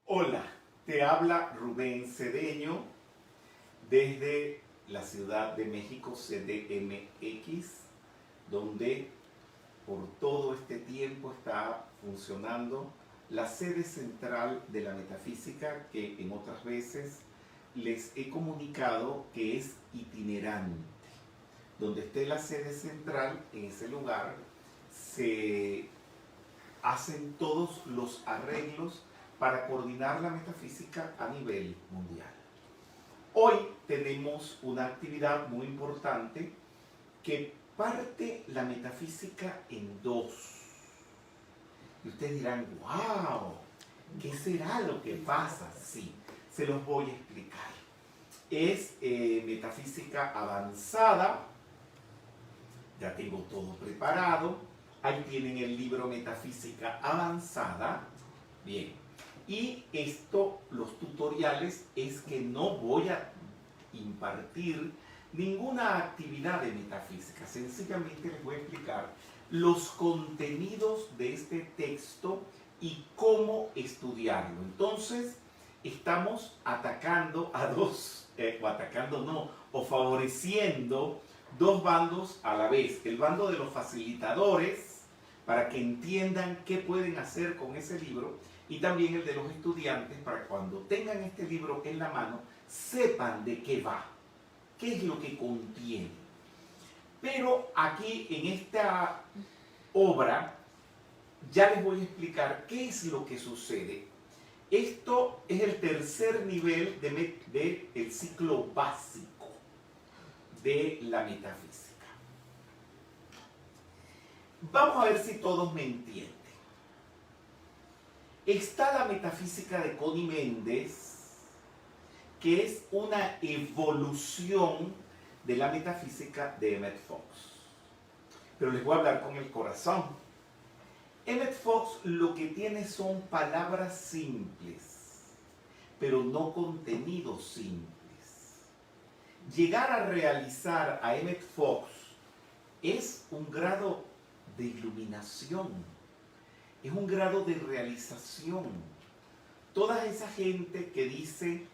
Hola, te habla Rubén Cedeño desde la Ciudad de México, CDMX, donde por todo este tiempo está funcionando la sede central de la metafísica, que en otras veces les he comunicado que es itinerante. Donde esté la sede central, en ese lugar se hacen todos los arreglos para coordinar la metafísica a nivel mundial. Hoy tenemos una actividad muy importante que parte la metafísica en dos. Y ustedes dirán, wow, ¿qué será lo que pasa? Sí, se los voy a explicar. Es metafísica avanzada, ya tengo todo preparado. Ahí tienen el libro Metafísica Avanzada. Bien. Y esto, los tutoriales, es que no voy a impartir ninguna actividad de metafísica. Sencillamente les voy a explicar los contenidos de este texto y cómo estudiarlo. Entonces, estamos atacando a dos, o favoreciendo dos bandos a la vez. El bando de los facilitadores, para que entiendan qué pueden hacer con ese libro, y también el de los estudiantes, para que cuando tengan este libro en la mano, sepan de qué va, qué es lo que contiene. Pero aquí, en esta obra, ya les voy a explicar qué es lo que sucede. Esto es el tercer nivel del ciclo básico de la metafísica. Vamos a ver si todos me entienden. Está la metafísica de Connie Méndez, que es una evolución de la metafísica de Emmett Fox. Pero les voy a hablar con el corazón. Emmett Fox lo que tiene son palabras simples, pero no contenidos simples. Llegar a realizar a Emmett Fox es un grado de iluminación, es un grado de realización. Toda esa gente que dice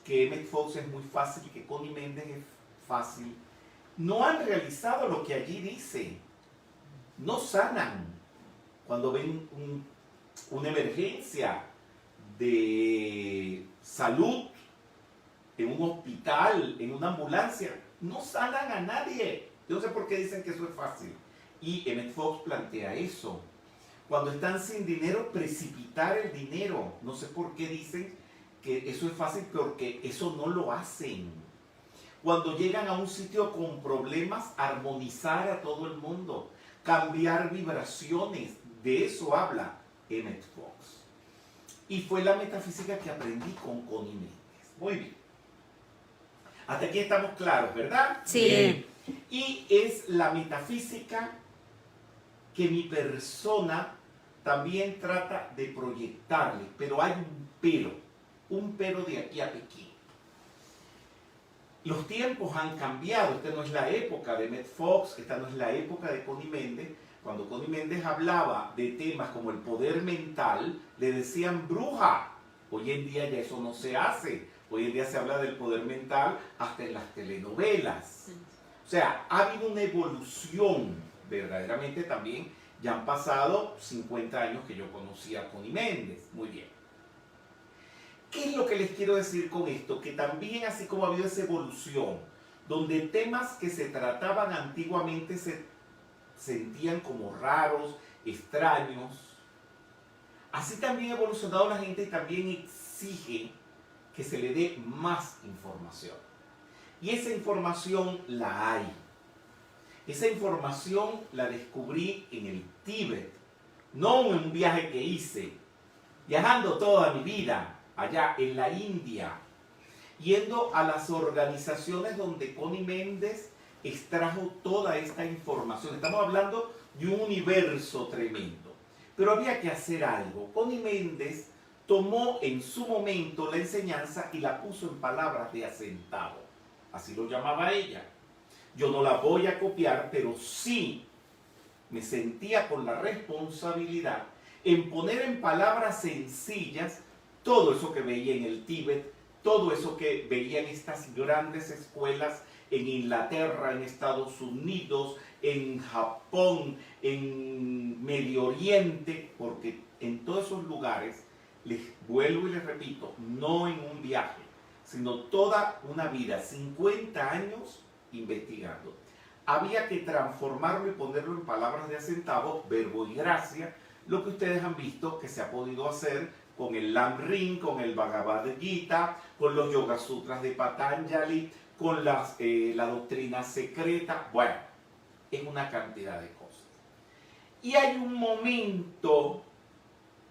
que Emmett Fox es muy fácil y que Connie Méndez es fácil, no han realizado lo que allí dice. No sanan cuando ven una emergencia de salud en un hospital, en una ambulancia. No sanan a nadie. Yo no sé por qué dicen que eso es fácil. Y Emmett Fox plantea eso. Cuando están sin dinero, precipitar el dinero. No sé por qué dicen que eso es fácil, porque eso no lo hacen. Cuando llegan a un sitio con problemas, armonizar a todo el mundo, cambiar vibraciones. De eso habla Emmett Fox. Y fue la metafísica que aprendí con Connie Méndez. Muy bien. Hasta aquí estamos claros, ¿verdad? Sí. Bien. Y es la metafísica que mi persona también trata de proyectarle, pero hay un pero de aquí a Pekín. Los tiempos han cambiado. Esta no es la época de Emmett Fox, esta no es la época de Connie Méndez. Cuando Connie Méndez hablaba de temas como el poder mental, le decían bruja. Hoy en día ya eso no se hace. Hoy en día se habla del poder mental hasta en las telenovelas. O sea, ha habido una evolución, verdaderamente también. Ya han pasado 50 años que yo conocí a Connie Méndez. Muy bien. ¿Qué es lo que les quiero decir con esto? Que también, así como ha habido esa evolución, donde temas que se trataban antiguamente se sentían como raros, extraños, así también ha evolucionado la gente y también exige que se le dé más información. Y esa información la hay. Esa información la descubrí en el Tíbet, no en un viaje que hice, viajando toda mi vida allá en la India, yendo a las organizaciones donde Connie Méndez extrajo toda esta información. Estamos hablando de un universo tremendo. Pero había que hacer algo. Connie Méndez tomó en su momento la enseñanza y la puso en palabras de asentado. Así lo llamaba ella. Yo no la voy a copiar, pero sí me sentía con la responsabilidad en poner en palabras sencillas todo eso que veía en el Tíbet, todo eso que veía en estas grandes escuelas en Inglaterra, en Estados Unidos, en Japón, en Medio Oriente, porque en todos esos lugares, les vuelvo y les repito, no en un viaje, sino toda una vida, 50 años investigando. Había que transformarlo y ponerlo en palabras de a centavo, verbo y gracia, lo que ustedes han visto que se ha podido hacer con el Lam Rim, con el Bhagavad Gita, con los Yoga Sutras de Patanjali, con la doctrina secreta. Bueno, es una cantidad de cosas. Y hay un momento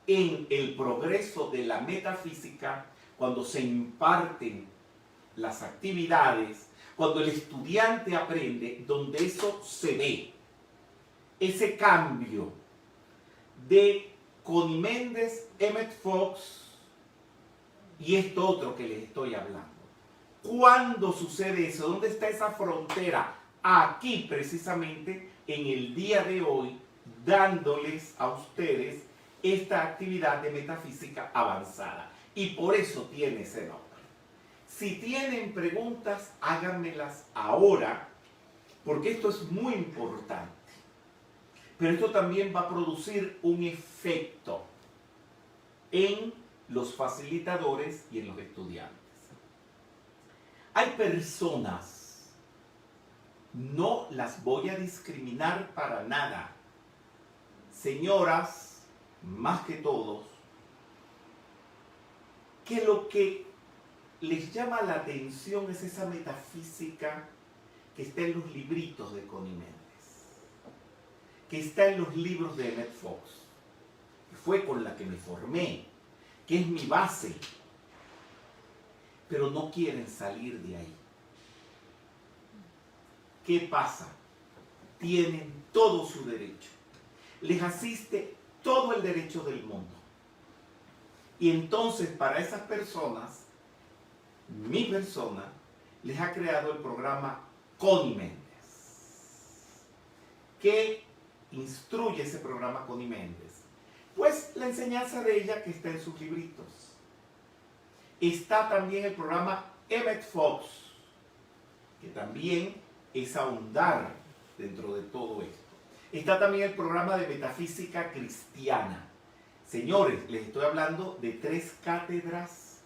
en el progreso de la metafísica, cuando se imparten las actividades, cuando el estudiante aprende, donde eso se ve, ese cambio de Connie Méndez, Emmett Fox y esto otro que les estoy hablando. ¿Cuándo sucede eso? ¿Dónde está esa frontera? Aquí precisamente en el día de hoy, dándoles a ustedes esta actividad de metafísica avanzada. Y por eso tiene ese nombre. Si tienen preguntas, háganmelas ahora, porque esto es muy importante. Pero esto también va a producir un efecto en los facilitadores y en los estudiantes. Hay personas, no las voy a discriminar para nada, señoras, más que todos, que lo que les llama la atención es esa metafísica que está en los libritos de Connie Méndez, que está en los libros de Emmett Fox, que fue con la que me formé, que es mi base, pero no quieren salir de ahí. ¿Qué pasa? Tienen todo su derecho. Les asiste todo el derecho del mundo. Y entonces para esas personas, mi persona, les ha creado el programa Connie Méndez. ¿Qué instruye ese programa Connie Méndez? Pues la enseñanza de ella que está en sus libritos. Está también el programa Emmett Fox, que también es ahondar dentro de todo esto. Está también el programa de metafísica cristiana. Señores, les estoy hablando de 3 cátedras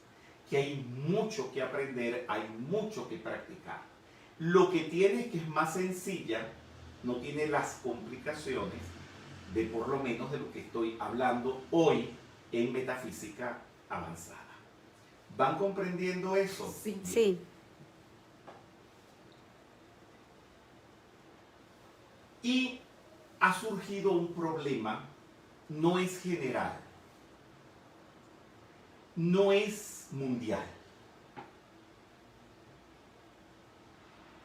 que hay mucho que aprender, hay mucho que practicar. Lo que tiene es que es más sencilla, no tiene las complicaciones de por lo menos de lo que estoy hablando hoy en metafísica avanzada. ¿Van comprendiendo eso? Sí. Sí. Y ha surgido un problema, no es general, no es mundial.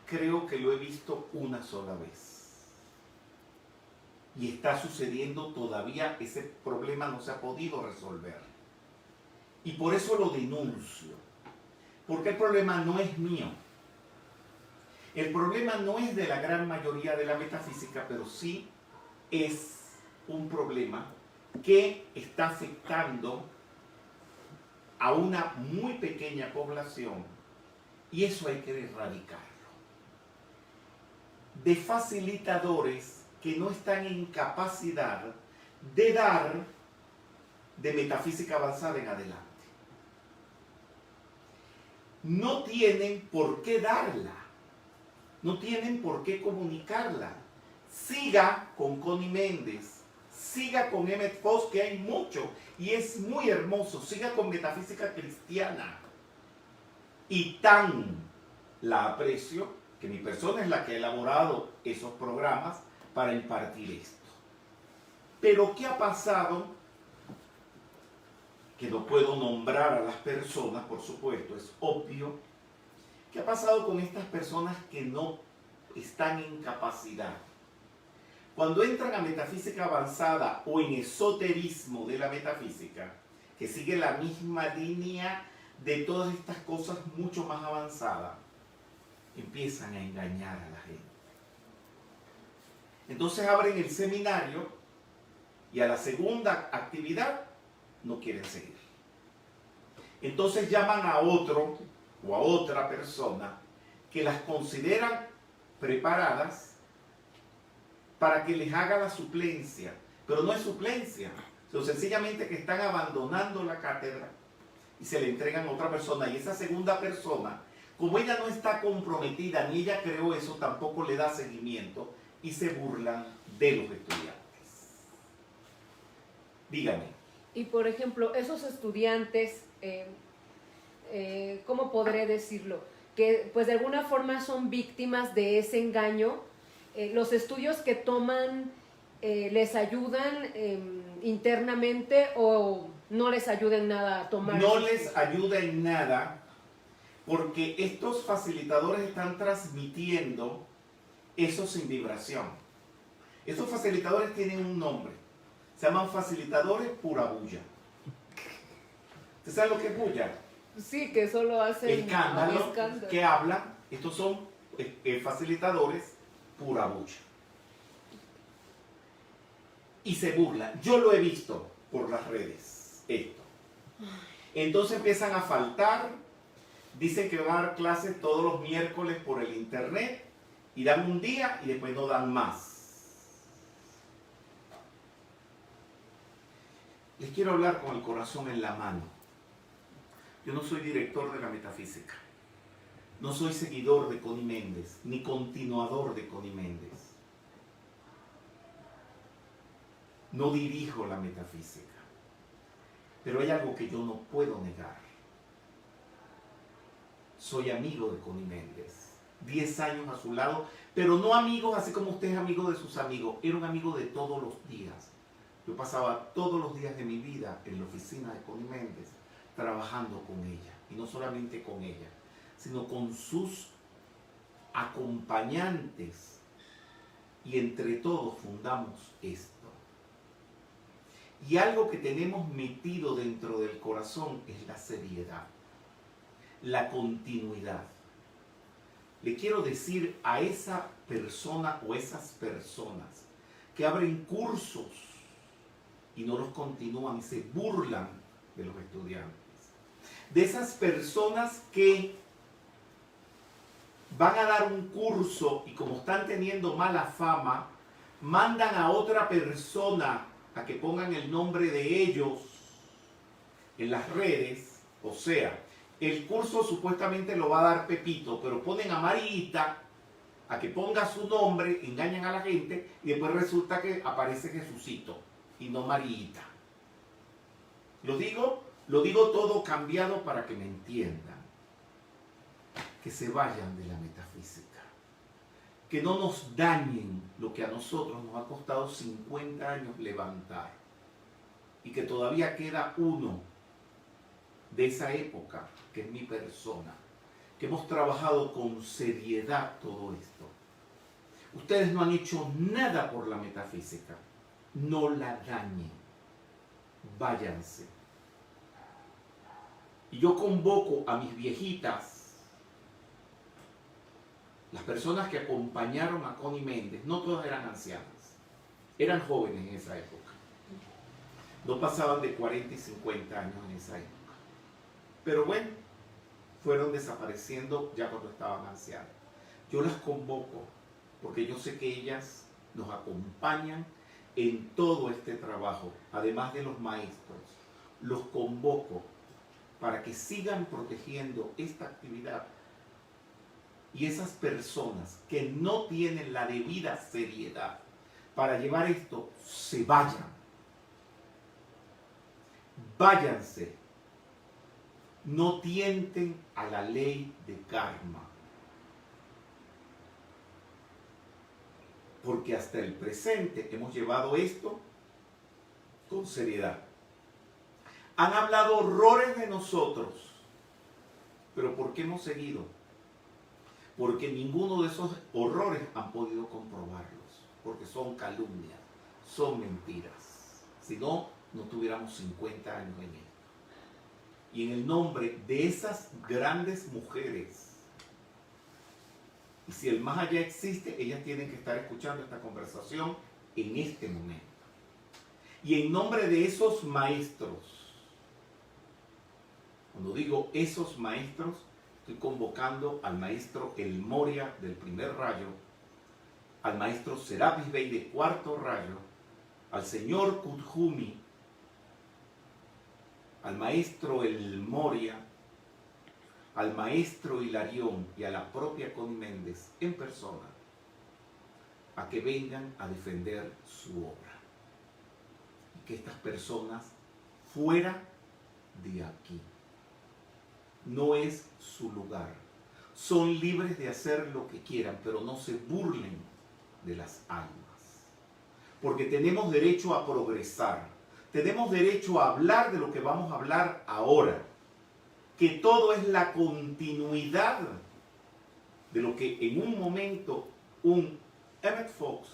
Creo que lo he visto una sola vez. Y está sucediendo todavía, ese problema no se ha podido resolver. Y por eso lo denuncio. Porque el problema no es mío. El problema no es de la gran mayoría de la metafísica, pero sí es un problema que está afectando a una muy pequeña población y eso hay que erradicarlo. De facilitadores que no están en capacidad de dar de metafísica avanzada en adelante. No tienen por qué darla. No tienen por qué comunicarla. Siga con Connie Méndez, siga con Emmett Fox, que hay mucho y es muy hermoso. Siga con metafísica cristiana. Y tan la aprecio que mi persona es la que ha elaborado esos programas para impartir esto. Pero ¿qué ha pasado? Que no puedo nombrar a las personas, por supuesto, es obvio. ¿Qué ha pasado con estas personas que no están en capacidad? Cuando entran a metafísica avanzada o en esoterismo de la metafísica, que sigue la misma línea de todas estas cosas mucho más avanzadas, empiezan a engañar a la gente. Entonces abren el seminario y a la segunda actividad no quieren seguir. Entonces llaman a otro o a otra persona que las consideran preparadas para que les haga la suplencia. Pero no es suplencia, sino sencillamente que están abandonando la cátedra y se le entregan a otra persona. Y esa segunda persona, como ella no está comprometida, ni ella creó eso, tampoco le da seguimiento y se burlan de los estudiantes. Dígame. Y por ejemplo, esos estudiantes, ¿cómo podré decirlo? Que pues de alguna forma son víctimas de ese engaño. Los estudios que toman les ayudan internamente o no les ayuda en nada a tomar. No les ayuda en nada porque estos facilitadores están transmitiendo eso sin vibración. Estos facilitadores tienen un nombre. Se llaman facilitadores pura bulla. ¿Usted sabe lo que es bulla? Sí, que solo hacen escándalo, que hablan. Estos son facilitadores pura bulla. Y se burlan. Yo lo he visto por las redes, esto. Entonces empiezan a faltar, dicen que van a dar clases todos los miércoles por el internet y dan un día y después no dan más. Les quiero hablar con el corazón en la mano. Yo no soy director de la metafísica. No soy seguidor de Connie Méndez, ni continuador de Connie Méndez. No dirijo la metafísica. Pero hay algo que yo no puedo negar. Soy amigo de Connie Méndez. 10 años a su lado, pero no amigos así como usted es amigo de sus amigos. Era un amigo de todos los días. Yo pasaba todos los días de mi vida en la oficina de Connie Méndez trabajando con ella. Y no solamente con ella, sino con sus acompañantes. Y entre todos fundamos esto. Y algo que tenemos metido dentro del corazón es la seriedad, la continuidad. Le quiero decir a esa persona o esas personas que abren cursos y no los continúan y se burlan de los estudiantes. De esas personas que van a dar un curso y como están teniendo mala fama, mandan a otra persona a que pongan el nombre de ellos en las redes. O sea, el curso supuestamente lo va a dar Pepito, pero ponen a Marita a que ponga su nombre, engañan a la gente y después resulta que aparece Jesucito y no Marita. Lo digo todo cambiado para que me entiendan. Que se vayan de la metafísica. Que no nos dañen lo que a nosotros nos ha costado 50 años levantar. Y que todavía queda uno de esa época, que es mi persona. Que hemos trabajado con seriedad todo esto. Ustedes no han hecho nada por la metafísica. No la dañen. Váyanse. Y yo convoco a mis viejitas, las personas que acompañaron a Connie Méndez. No todas eran ancianas, eran jóvenes en esa época. No pasaban de 40 y 50 años en esa época. Pero bueno, fueron desapareciendo ya cuando estaban ancianas. Yo las convoco porque yo sé que ellas nos acompañan en todo este trabajo, además de los maestros. Los convoco para que sigan protegiendo esta actividad. Y esas personas que no tienen la debida seriedad para llevar esto, se vayan. Váyanse. No tienten a la ley de karma. Porque hasta el presente hemos llevado esto con seriedad. Han hablado horrores de nosotros, pero ¿por qué hemos seguido? Porque ninguno de esos horrores han podido comprobarlos, porque son calumnias, son mentiras. Si no, no tuviéramos 50 años en esto. Y en el nombre de esas grandes mujeres, y si el más allá existe, ellas tienen que estar escuchando esta conversación en este momento. Y en nombre de esos maestros, Cuando digo esos maestros, estoy convocando al maestro El Moria del primer rayo, al maestro Serapis Bey de cuarto rayo, al señor Kuthumi, al maestro El Moria, al maestro Hilarión y a la propia Connie Méndez en persona, a que vengan a defender su obra. Y que estas personas fuera de aquí. No es su lugar. Son libres de hacer lo que quieran, pero no se burlen de las almas. Porque tenemos derecho a progresar. Tenemos derecho a hablar de lo que vamos a hablar ahora. Que todo es la continuidad de lo que en un momento un Emmett Fox,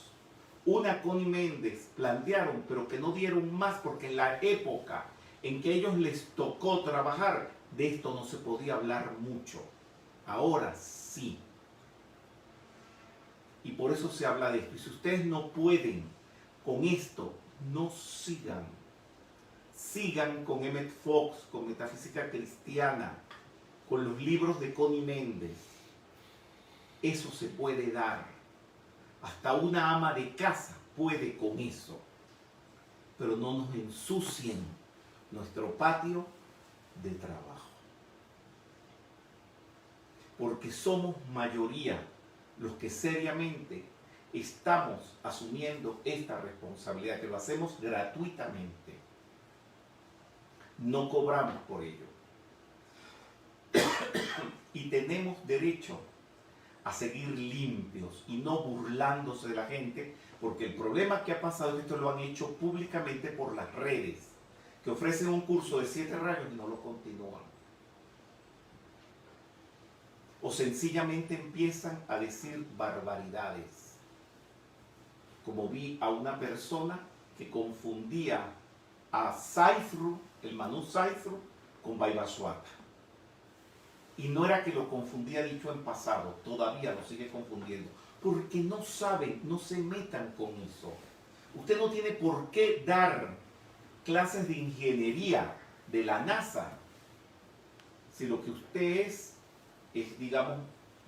una Connie Méndez plantearon, pero que no dieron más porque en la época en que ellos les tocó trabajar, de esto no se podía hablar mucho. Ahora sí. Y por eso se habla de esto. Y si ustedes no pueden con esto, no sigan. Sigan con Emmett Fox, con Metafísica Cristiana, con los libros de Connie Méndez. Eso se puede dar. Hasta una ama de casa puede con eso. Pero no nos ensucien nuestro patio de trabajo. Porque somos mayoría los que seriamente estamos asumiendo esta responsabilidad, que lo hacemos gratuitamente. No cobramos por ello. Y tenemos derecho a seguir limpios y no burlándose de la gente, porque el problema que ha pasado es que esto lo han hecho públicamente por las redes, que ofrecen un curso de 7 rayos y no lo continúan. O sencillamente empiezan a decir barbaridades. Como vi a una persona que confundía a Saifru, el Manu Saifru, con Vaivaswata. Y no era que lo confundía dicho en pasado, todavía lo sigue confundiendo. Porque no saben, no se metan con eso. Usted no tiene por qué dar clases de ingeniería de la NASA si lo que usted es, digamos,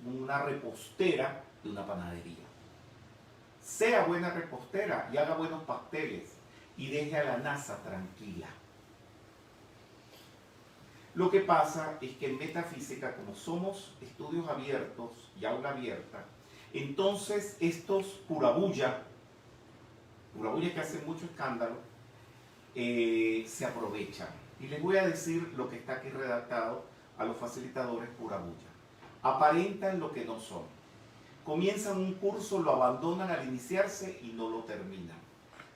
una repostera de una panadería. Sea buena repostera y haga buenos pasteles y deje a la NASA tranquila. Lo que pasa es que en metafísica, como somos estudios abiertos y aula abierta, entonces estos purabulla que hacen mucho escándalo, se aprovechan. Y les voy a decir lo que está aquí redactado a los facilitadores purabulla. Aparentan lo que no son. Comienzan un curso, lo abandonan al iniciarse y no lo terminan.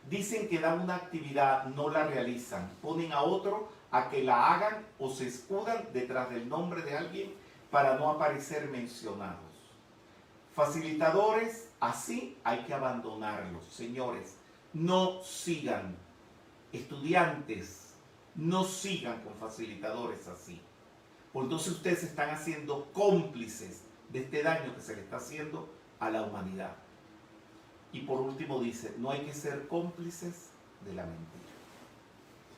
Dicen que dan una actividad, no la realizan. Ponen a otro a que la hagan o se escudan detrás del nombre de alguien para no aparecer mencionados. Facilitadores, así hay que abandonarlos. Señores, no sigan. Estudiantes, no sigan con facilitadores así. Por entonces ustedes se están haciendo cómplices de este daño que se le está haciendo a la humanidad. Y por último dice, no hay que ser cómplices de la mentira.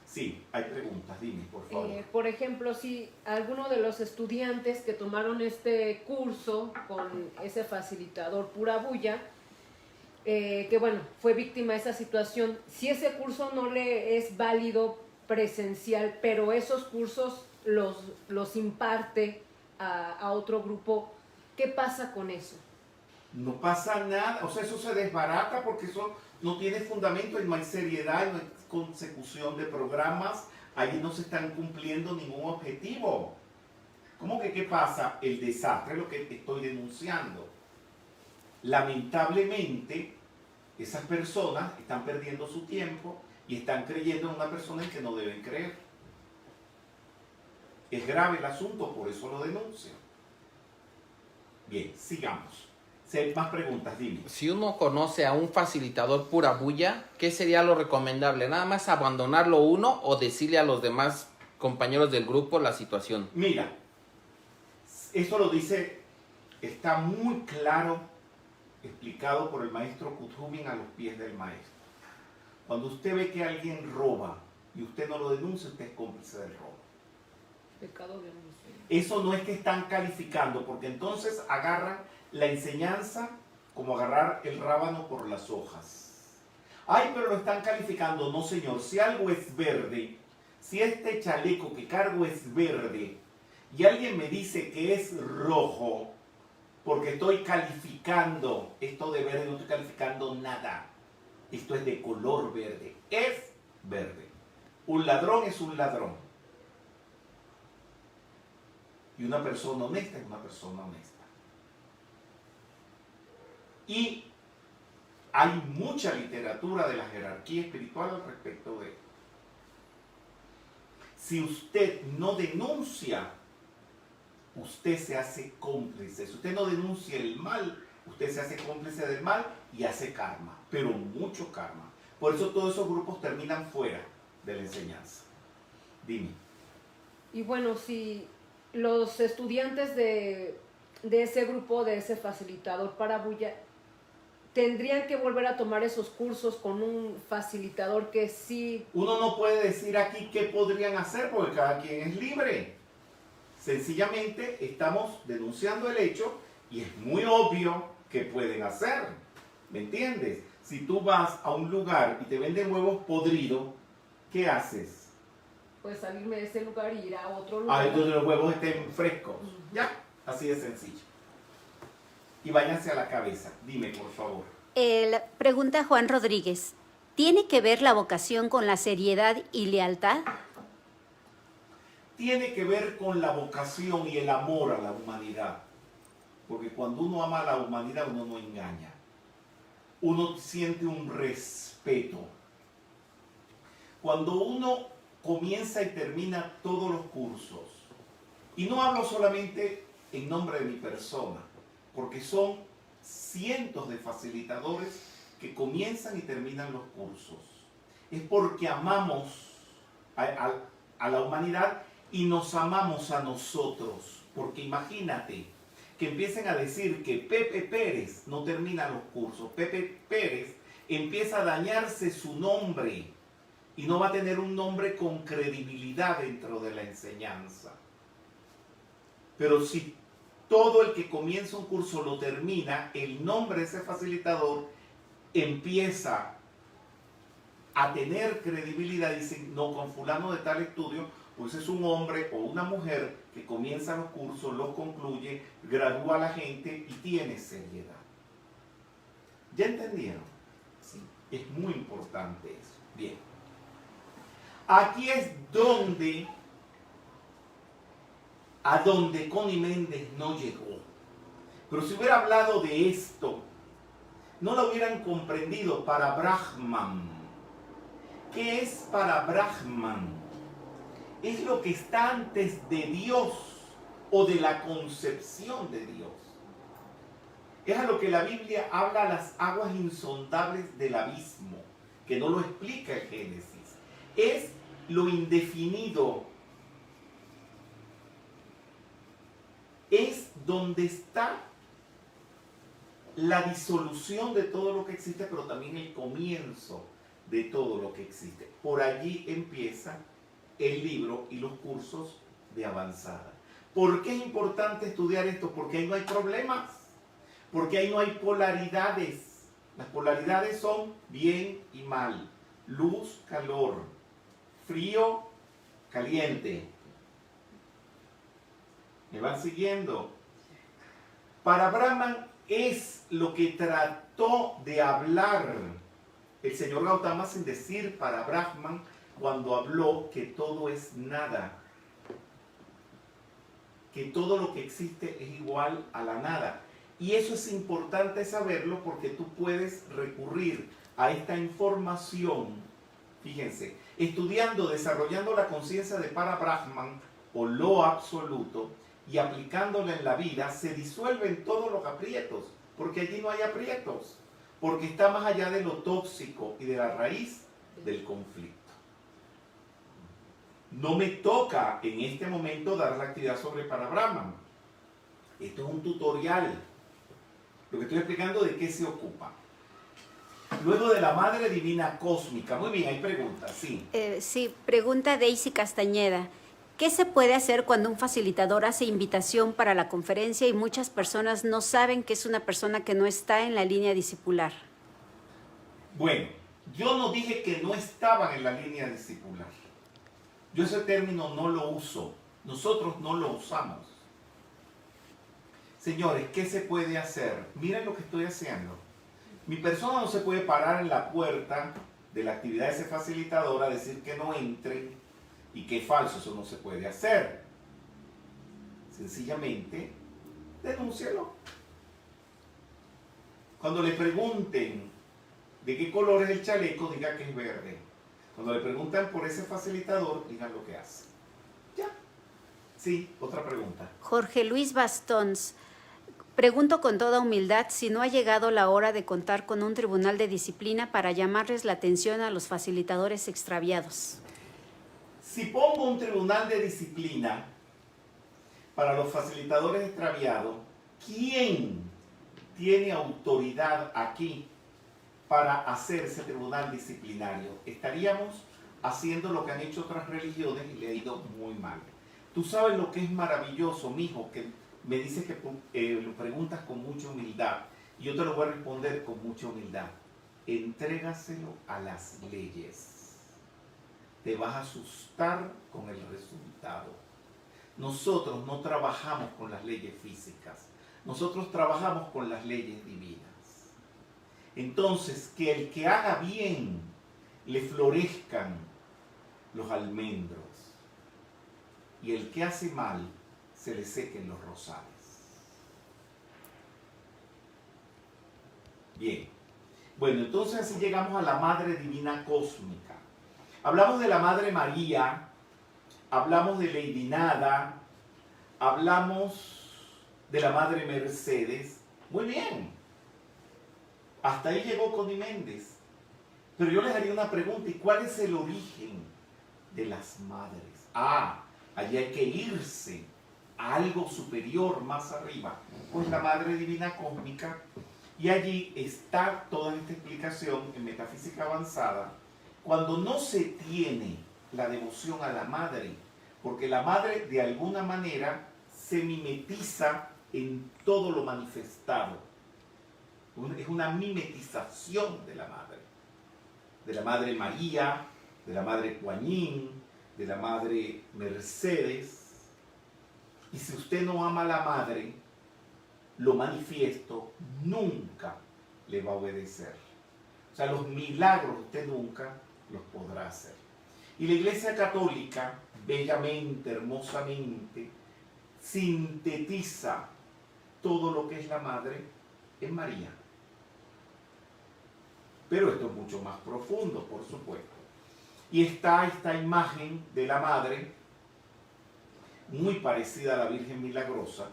Sí, hay preguntas, dime, por favor. Por ejemplo, si alguno de los estudiantes que tomaron este curso con ese facilitador purabulla, que bueno, fue víctima de esa situación, si ese curso no le es válido presencial, pero esos cursos los imparte a otro grupo, ¿qué pasa con eso? No pasa nada, o sea, eso se desbarata porque eso no tiene fundamento, no hay seriedad, no hay consecución de programas, ahí no se están cumpliendo ningún objetivo. ¿Cómo que qué pasa? El desastre es lo que estoy denunciando. Lamentablemente, esas personas están perdiendo su tiempo y están creyendo en una persona en que no deben creer. Es grave el asunto, por eso lo denuncio. Bien, sigamos. Si hay más preguntas, dime. Si uno conoce a un facilitador purabulla, ¿qué sería lo recomendable? ¿Nada más abandonarlo uno o decirle a los demás compañeros del grupo la situación? Mira, eso lo dice, está muy claro explicado por el maestro Kuthumi a los pies del maestro. Cuando usted ve que alguien roba y usted no lo denuncia, usted es cómplice del robo. Pecado de omisión. Eso no es que están calificando, porque entonces agarran la enseñanza como agarrar el rábano por las hojas. Ay, pero lo están calificando. No, señor, si algo es verde, si este chaleco que cargo es verde, y alguien me dice que es rojo, porque estoy calificando esto de verde, no estoy calificando nada. Esto es de color verde, es verde. Un ladrón es un ladrón. Y una persona honesta es una persona honesta. Y hay mucha literatura de la jerarquía espiritual al respecto de él. Si usted no denuncia, usted se hace cómplice. Si usted no denuncia el mal, usted se hace cómplice del mal y hace karma, pero mucho karma. Por eso todos esos grupos terminan fuera de la enseñanza. Dime. Y bueno, si los estudiantes de ese grupo, de ese facilitador para bulla, tendrían que volver a tomar esos cursos con un facilitador que sí... Uno no puede decir aquí qué podrían hacer porque cada quien es libre. Sencillamente estamos denunciando el hecho y es muy obvio que pueden hacer. ¿Me entiendes? Si tú vas a un lugar y te venden huevos podridos, ¿qué haces? Pues salirme de ese lugar y ir a otro lugar. Ahí donde los huevos estén frescos. Ya, así de sencillo. Y váyanse a la cabeza. Dime, por favor. Pregunta Juan Rodríguez. ¿Tiene que ver la vocación con la seriedad y lealtad? Tiene que ver con la vocación y el amor a la humanidad. Porque cuando uno ama a la humanidad, uno no engaña. Uno siente un respeto. Cuando uno comienza y termina todos los cursos, y no hablo solamente en nombre de mi persona, porque son cientos de facilitadores que comienzan y terminan los cursos. Es porque amamos a la humanidad y nos amamos a nosotros. Porque imagínate que empiecen a decir que Pepe Pérez no termina los cursos. Pepe Pérez empieza a dañarse su nombre y no va a tener un nombre con credibilidad dentro de la enseñanza. Pero si todo el que comienza un curso lo termina, el nombre de ese facilitador empieza a tener credibilidad. Dicen, no, con fulano de tal estudio, pues es un hombre o una mujer que comienza los cursos, los concluye, gradúa a la gente y tiene seriedad. ¿Ya entendieron? Sí, es muy importante eso. Bien. Aquí es a donde Connie Méndez no llegó. Pero si hubiera hablado de esto, no lo hubieran comprendido para Brahman. ¿Qué es para Brahman? Es lo que está antes de Dios o de la concepción de Dios. Es a lo que la Biblia habla, las aguas insondables del abismo, que no lo explica el Génesis. Es lo indefinido. Es donde está la disolución de todo lo que existe, pero también el comienzo de todo lo que existe. Por allí empieza el libro y los cursos de avanzada. ¿Por qué es importante estudiar esto? Porque ahí no hay problemas, porque ahí no hay polaridades. Las polaridades son bien y mal, luz, calor, frío, caliente. ¿Me van siguiendo? Para Brahman es lo que trató de hablar el señor Gautama sin decir para Brahman cuando habló que todo es nada, que todo lo que existe es igual a la nada. Y eso es importante saberlo porque tú puedes recurrir a esta información, fíjense, estudiando, desarrollando la conciencia de para Brahman o lo absoluto y aplicándola en la vida, se disuelven todos los aprietos, porque allí no hay aprietos, porque está más allá de lo tóxico y de la raíz del conflicto. No me toca en este momento dar la actividad sobre para Brahman. Esto es un tutorial. Lo que estoy explicando de qué se ocupa. Luego de la Madre Divina Cósmica. Muy bien, hay preguntas, sí. Sí, pregunta Daisy Castañeda. ¿Qué se puede hacer cuando un facilitador hace invitación para la conferencia y muchas personas no saben que es una persona que no está en la línea discipular? Bueno, yo no dije que no estaban en la línea discipular. Yo ese término no lo uso. Nosotros no lo usamos. Señores, ¿qué se puede hacer? Miren lo que estoy haciendo. Mi persona no se puede parar en la puerta de la actividad de ese facilitador a decir que no entren y que es falso. Eso no se puede hacer. Sencillamente, denúncialo. Cuando le pregunten de qué color es el chaleco, diga que es verde. Cuando le preguntan por ese facilitador, digan lo que hace. Ya. Sí, otra pregunta. Jorge Luis Bastons, pregunto con toda humildad si no ha llegado la hora de contar con un tribunal de disciplina para llamarles la atención a los facilitadores extraviados. Si pongo un tribunal de disciplina para los facilitadores extraviados, ¿quién tiene autoridad aquí para hacer ese tribunal disciplinario? Estaríamos haciendo lo que han hecho otras religiones y le ha ido muy mal. Tú sabes lo que es maravilloso, mijo, que me dices que lo preguntas con mucha humildad. Y yo te lo voy a responder con mucha humildad. Entrégaselo a las leyes. Te vas a asustar con el resultado. Nosotros no trabajamos con las leyes físicas. Nosotros trabajamos con las leyes divinas. Entonces, que el que haga bien le florezcan los almendros y el que hace mal se le sequen los rosales. Bien. Bueno, entonces así llegamos a la Madre Divina Cósmica. Hablamos de la Madre María, hablamos de Lady Nada, hablamos de la Madre Mercedes. Muy bien. Hasta ahí llegó Connie Méndez. Pero yo les haría una pregunta, ¿y cuál es el origen de las madres? Allí hay que irse a algo superior, más arriba. Pues la Madre Divina Cósmica, y allí está toda esta explicación en Metafísica Avanzada, cuando no se tiene la devoción a la Madre, porque la Madre de alguna manera se mimetiza en todo lo manifestado. Es una mimetización de la Madre María, de la Madre Kuan Yin, de la Madre Mercedes. Y si usted no ama a la Madre, lo manifiesto nunca le va a obedecer. O sea, los milagros usted nunca los podrá hacer. Y la Iglesia Católica, bellamente, hermosamente, sintetiza todo lo que es la Madre en María. Pero esto es mucho más profundo, por supuesto. Y está esta imagen de la Madre, muy parecida a la Virgen Milagrosa,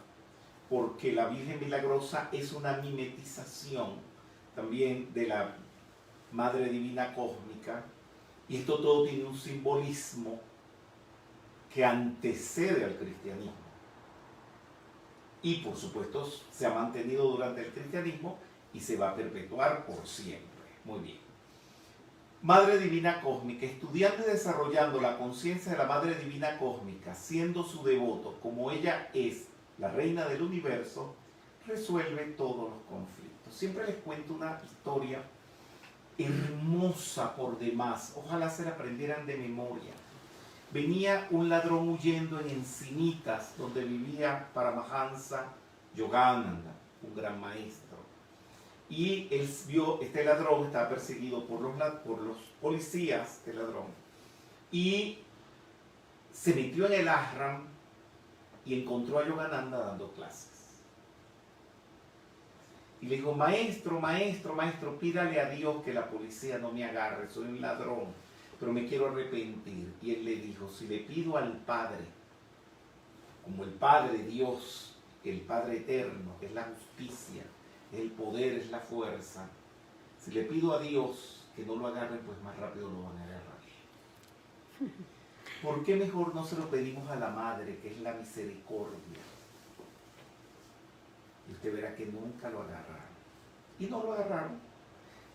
porque la Virgen Milagrosa es una mimetización también de la Madre Divina Cósmica, y esto todo tiene un simbolismo que antecede al cristianismo. Y por supuesto se ha mantenido durante el cristianismo y se va a perpetuar por siempre. Muy bien. Madre Divina Cósmica, estudiando y desarrollando la conciencia de la Madre Divina Cósmica, siendo su devoto, como ella es la reina del universo, resuelve todos los conflictos. Siempre les cuento una historia hermosa por demás. Ojalá se la aprendieran de memoria. Venía un ladrón huyendo en Encinitas, donde vivía Paramahansa Yogananda, un gran maestro. Y él vio, este ladrón estaba perseguido por los policías, este ladrón, y se metió en el ashram y encontró a Yogananda dando clases. Y le dijo, maestro, maestro, maestro, pídale a Dios que la policía no me agarre, soy un ladrón, pero me quiero arrepentir. Y él le dijo, si le pido al Padre, como el Padre de Dios, el Padre eterno, que es la justicia, el poder, es la fuerza, si le pido a Dios que no lo agarren, pues más rápido lo van a agarrar. ¿Por qué mejor no se lo pedimos a la Madre, que es la misericordia? Y usted verá que nunca lo agarraron. Y no lo agarraron.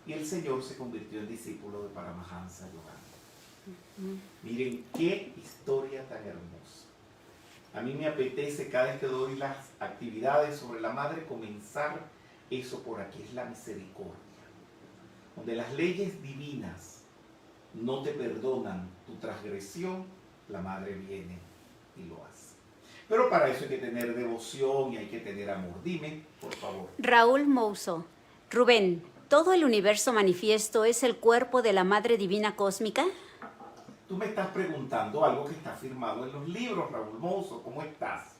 Y el Señor se convirtió en discípulo de Paramahansa Yogananda. Miren qué historia tan hermosa. A mí me apetece cada vez que doy las actividades sobre la madre comenzar eso por aquí, es la misericordia. Donde las leyes divinas no te perdonan tu transgresión, la madre viene y lo hace. Pero para eso hay que tener devoción y hay que tener amor. Dime, por favor. Raúl Mouso. Rubén, ¿todo el universo manifiesto es el cuerpo de la Madre Divina Cósmica? Tú me estás preguntando algo que está firmado en los libros, Raúl Mouso. ¿Cómo estás?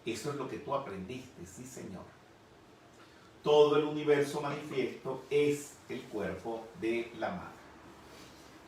Eso es lo que tú aprendiste, sí, señor. Todo el universo manifiesto es el cuerpo de la madre.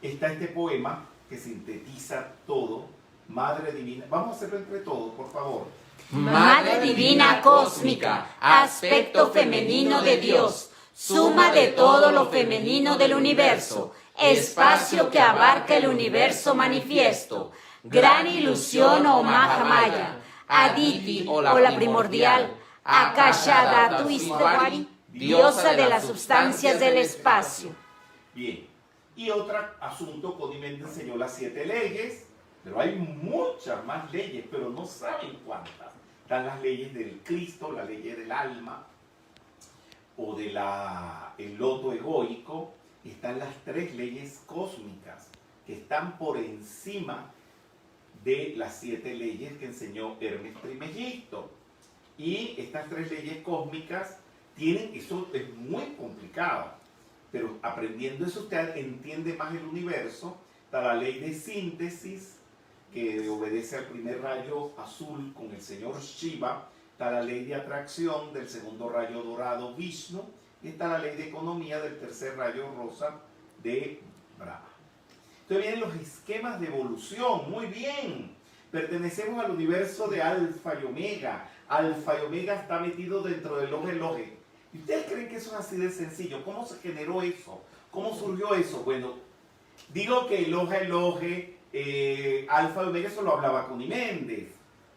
Está este poema que sintetiza todo. Madre Divina. Vamos a hacerlo entre todos, por favor. Madre Divina Cósmica, aspecto femenino de Dios, suma de todo lo femenino del universo, espacio que abarca el universo manifiesto, gran ilusión o Mahamaya, Aditi o la primordial, Akashadatu Istvari, diosa de las sustancias del espacio. Bien. Y otro asunto, Connie me enseñó las 7 leyes, pero hay muchas más leyes, pero no saben cuántas. Están las leyes del Cristo, la ley del alma, o del loto egoico. Están las 3 leyes cósmicas, que están por encima de las 7 leyes que enseñó Hermes Trismegisto. Y estas 3 leyes cósmicas tienen, eso es muy complicado, pero aprendiendo eso usted entiende más el universo. Está la ley de síntesis, que obedece al primer rayo azul con el señor Shiva. Está la ley de atracción del segundo rayo dorado Vishnu. Y está la ley de economía del tercer rayo rosa de Brahma. Entonces vienen los esquemas de evolución. Muy bien. Pertenecemos al universo de Alfa y Omega. Alfa y Omega está metido dentro del Loge. ¿Y ustedes creen que eso es así de sencillo? ¿Cómo se generó eso? ¿Cómo surgió eso? Bueno, digo que el Loge, Alfa y Omega, eso lo hablaba Connie Méndez.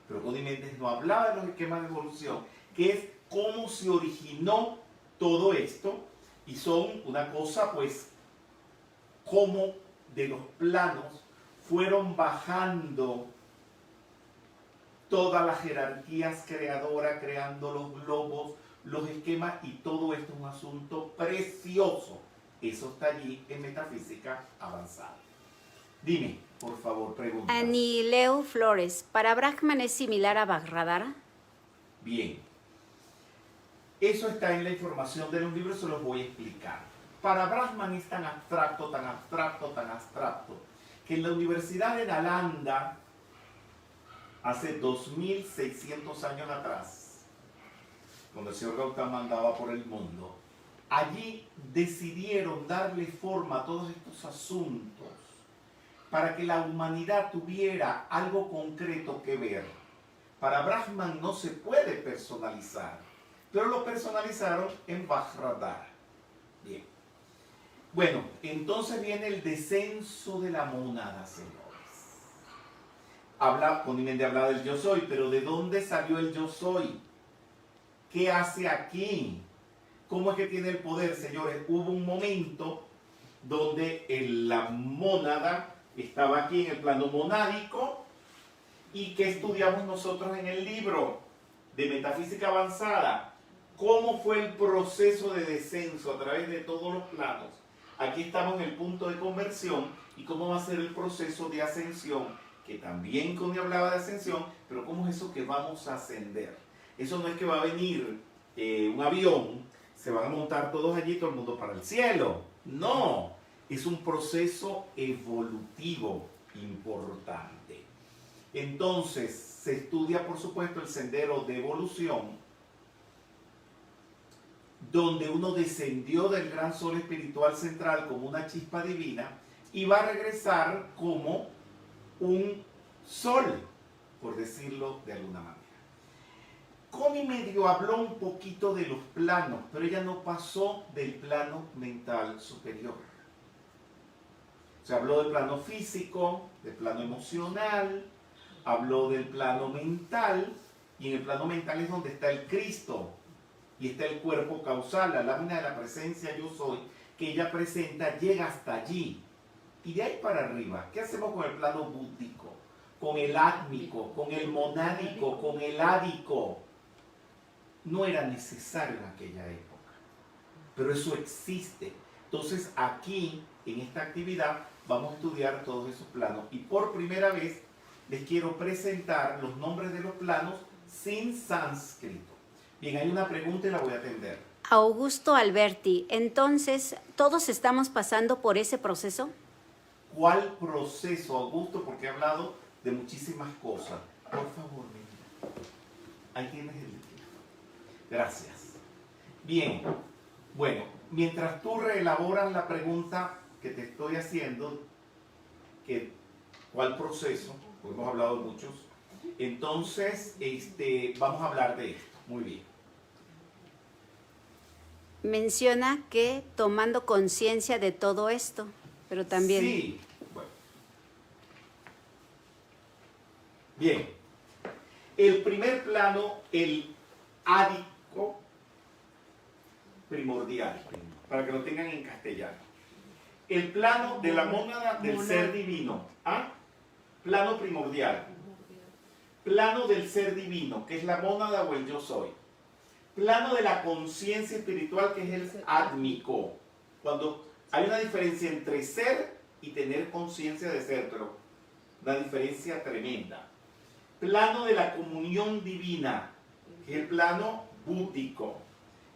Pero Connie Méndez no hablaba de los esquemas de evolución, que es cómo se originó todo esto. Y son una cosa, pues, cómo de los planos fueron bajando todas las jerarquías creadoras, creando los globos, los esquemas, y todo esto es un asunto precioso. Eso está allí en Metafísica Avanzada. Dime, por favor, pregunta. Anileu Flores, ¿para Brahman es similar a Vajradhara? Bien. Eso está en la información de los libros, se los voy a explicar. Para Brahman es tan abstracto, tan abstracto, tan abstracto, que en la Universidad de Nalanda, hace 2600 años atrás, cuando el señor Gautama andaba por el mundo, allí decidieron darle forma a todos estos asuntos para que la humanidad tuviera algo concreto que ver. Para Brahman no se puede personalizar, pero lo personalizaron en Vajradhara. Bien. Bueno, entonces viene el descenso de la mónada, señores. Connie Méndez habla del yo soy, pero ¿de dónde salió el yo soy? ¿Qué hace aquí? ¿Cómo es que tiene el poder, señores? Hubo un momento donde la mónada estaba aquí en el plano monádico. ¿Y qué estudiamos nosotros en el libro de Metafísica Avanzada? ¿Cómo fue el proceso de descenso a través de todos los planos? Aquí estamos en el punto de conversión. ¿Y cómo va a ser el proceso de ascensión? Que también Connie hablaba de ascensión, pero ¿cómo es eso que vamos a ascender? Eso no es que va a venir un avión, se van a montar todos allí, todo el mundo para el cielo. No, es un proceso evolutivo importante. Entonces, se estudia, por supuesto, el sendero de evolución, donde uno descendió del gran sol espiritual central como una chispa divina y va a regresar como un sol, por decirlo de alguna manera. Connie medio habló un poquito de los planos, pero ella no pasó del plano mental superior. Se habló del plano físico, del plano emocional, habló del plano mental, y en el plano mental es donde está el Cristo, y está el cuerpo causal, la lámina de la presencia yo soy, que ella presenta, llega hasta allí. Y de ahí para arriba, ¿qué hacemos con el plano búdico? con el átmico, con el monádico, con el ádico. No era necesario en aquella época, pero eso existe. Entonces aquí, en esta actividad, vamos a estudiar todos esos planos. Y por primera vez les quiero presentar los nombres de los planos sin sánscrito. Bien, hay una pregunta y la voy a atender. Augusto Alberti, entonces, ¿todos estamos pasando por ese proceso? ¿Cuál proceso, Augusto? Porque he hablado de muchísimas cosas. Por favor, mi vida. Ahí tienes el líquido. Gracias. Bien, bueno, mientras tú reelaboras la pregunta que te estoy haciendo, ¿cuál proceso? Porque hemos hablado de muchos. Entonces, vamos a hablar de esto. Muy bien. Menciona que tomando conciencia de todo esto, pero también... Sí, bueno. Bien. El primer plano, el ádico primordial, para que lo tengan en castellano. El plano de la mónada del ser divino. ¿Ah? Plano primordial. Plano del ser divino, que es la mónada o el yo soy. Plano de la conciencia espiritual, que es el átmico. Cuando hay una diferencia entre ser y tener conciencia de ser, pero una diferencia tremenda. Plano de la comunión divina, que es el plano búdico.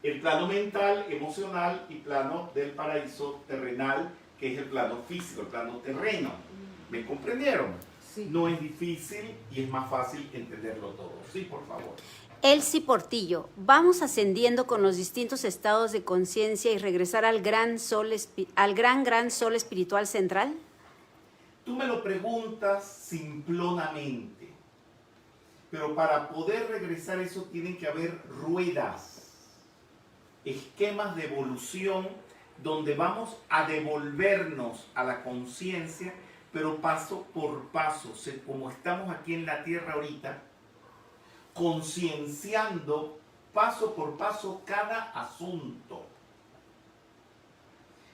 El plano mental, emocional y plano del paraíso terrenal, que es el plano físico, el plano terreno. ¿Me comprendieron? Sí. No es difícil y es más fácil entenderlo todo. Sí, por favor. Elsie Portillo, ¿vamos ascendiendo con los distintos estados de conciencia y regresar al gran sol espiritual central? Tú me lo preguntas simplonamente, pero para poder regresar eso tienen que haber ruedas, esquemas de evolución donde vamos a devolvernos a la conciencia, pero paso por paso, como estamos aquí en la Tierra ahorita, concienciando paso por paso cada asunto.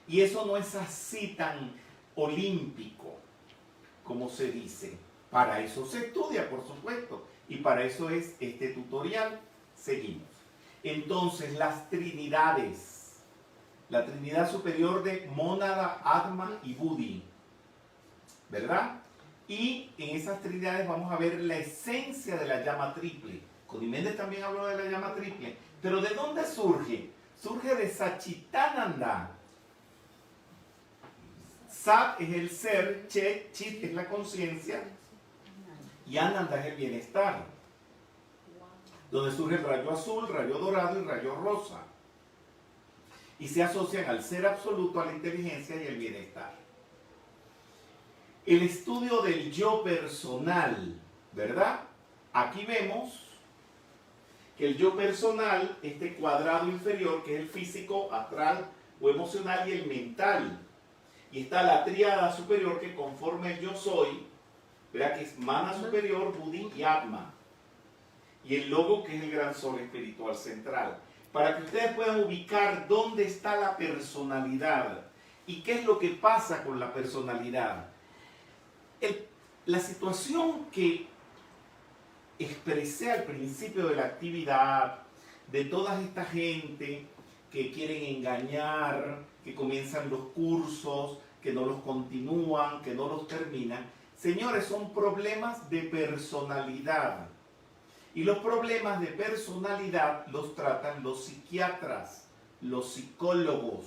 Y eso no es así tan olímpico como se dice. Para eso se estudia, por supuesto, y para eso es este tutorial. Seguimos. Entonces, las trinidades. La trinidad superior de mónada, atma y buddhi, ¿verdad? Y en esas trinidades vamos a ver la esencia de la llama triple. Codiméndez también habló de la llama triple. Pero ¿de dónde surge? Surge de Satchitananda. Sat es el ser, Chit es la conciencia y Ananda es el bienestar. Donde surge el rayo azul, rayo dorado y rayo rosa. Y se asocian al ser absoluto, a la inteligencia y el bienestar. El estudio del yo personal, ¿verdad? Aquí vemos que el yo personal, este cuadrado inferior, que es el físico, astral o emocional, y el mental. Y está la tríada superior que conforma el yo soy, ¿verdad? Que es mana superior, buddhi y atma. Y el logo, que es el gran sol espiritual central. Para que ustedes puedan ubicar dónde está la personalidad y qué es lo que pasa con la personalidad. La situación que expresé al principio de la actividad, de toda esta gente que quieren engañar, que comienzan los cursos, que no los continúan, que no los terminan, señores, son problemas de personalidad. Y los problemas de personalidad los tratan los psiquiatras, los psicólogos.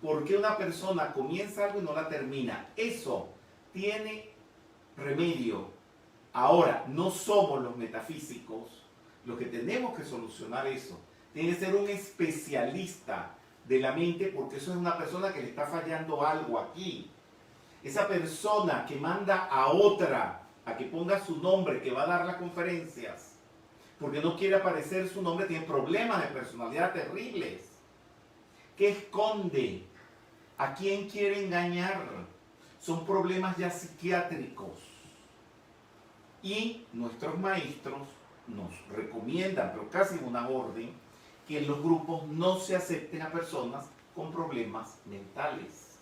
Porque una persona comienza algo y no la termina. Eso tiene remedio. Ahora, no somos los metafísicos los que tenemos que solucionar eso. Tiene que ser un especialista de la mente, porque eso es una persona que le está fallando algo aquí. Esa persona que manda a otra a que ponga su nombre, que va a dar las conferencias, porque no quiere aparecer su nombre, tiene problemas de personalidad terribles. ¿Qué esconde? ¿A quién quiere engañar? Son problemas ya psiquiátricos. Y nuestros maestros nos recomiendan, pero casi en una orden, que en los grupos no se acepten a personas con problemas mentales,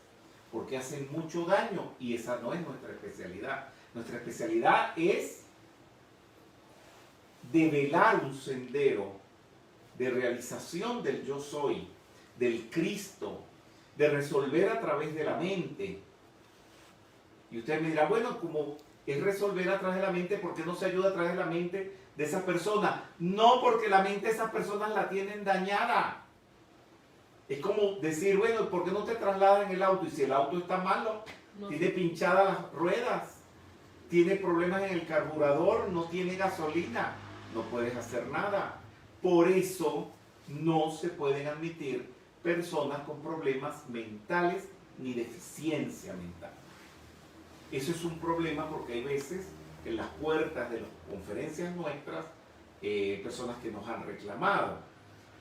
porque hacen mucho daño y esa no es nuestra especialidad. Nuestra especialidad es develar un sendero de realización del yo soy, del Cristo, de resolver a través de la mente. Y usted me dirá, bueno, como es resolver a través de la mente, ¿por qué no se ayuda a través de la mente de esas personas? No, porque la mente de esas personas la tienen dañada. Es como decir, bueno, ¿por qué no te trasladas en el auto? Y si el auto está malo, No. tiene pinchadas las ruedas, tiene problemas en el carburador, no tiene gasolina, no puedes hacer nada. Por eso no se pueden admitir personas con problemas mentales ni deficiencia mental. Eso es un problema porque hay veces en las puertas de las conferencias nuestras, personas que nos han reclamado.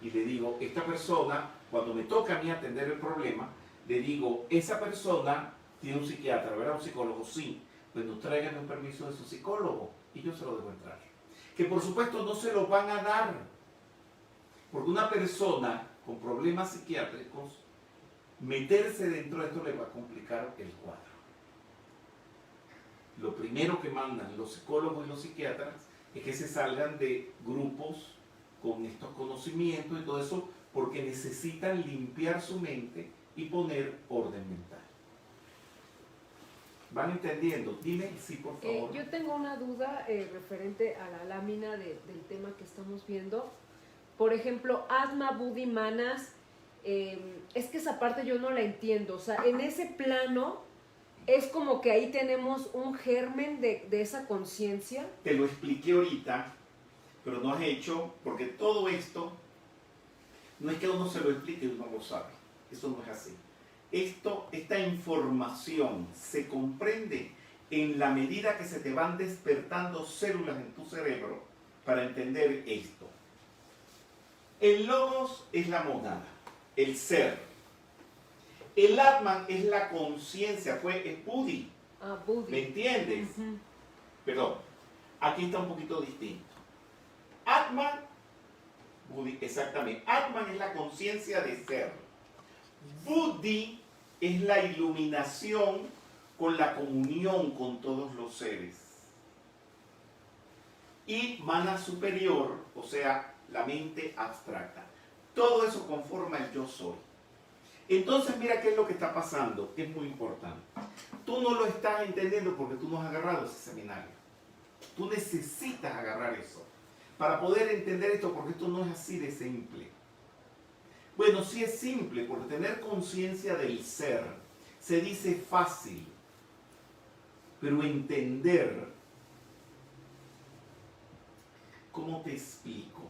Y le digo, esta persona, cuando me toca a mí atender el problema, le digo, esa persona tiene un psiquiatra, ¿verdad? Un psicólogo, sí. Pues no traigan un permiso de su psicólogo y yo se lo dejo entrar. Que por supuesto no se lo van a dar. Porque una persona con problemas psiquiátricos, meterse dentro de esto le va a complicar el cuadro. Lo primero que mandan los psicólogos y los psiquiatras es que se salgan de grupos con estos conocimientos y todo eso, porque necesitan limpiar su mente y poner orden mental. ¿Van entendiendo? Dime sí, por favor. Yo tengo una duda referente a la lámina del tema que estamos viendo. Por ejemplo, Atma, Buddhi, Manas, es que esa parte yo no la entiendo. O sea, en ese plano es como que ahí tenemos un germen de esa conciencia. Te lo expliqué ahorita, pero no has hecho, porque todo esto no es que uno se lo explique y uno lo sabe. Eso no es así. Esta información se comprende en la medida que se te van despertando células en tu cerebro para entender esto. El logos es la monada, el ser. El Atman es la conciencia, es Buddhi. Ah, Buddhi. ¿Me entiendes? Uh-huh. Perdón, aquí está un poquito distinto. Atman, Buddhi, exactamente. Atman es la conciencia de ser. Buddhi es la iluminación con la comunión con todos los seres. Y mana superior, o sea, la mente abstracta. Todo eso conforma el yo soy. Entonces mira qué es lo que está pasando, que es muy importante. Tú no lo estás entendiendo porque tú no has agarrado ese seminario. Tú necesitas agarrar eso para poder entender esto, porque esto no es así de simple. Bueno, sí es simple, porque tener conciencia del ser se dice fácil, pero entender, ¿cómo te explico?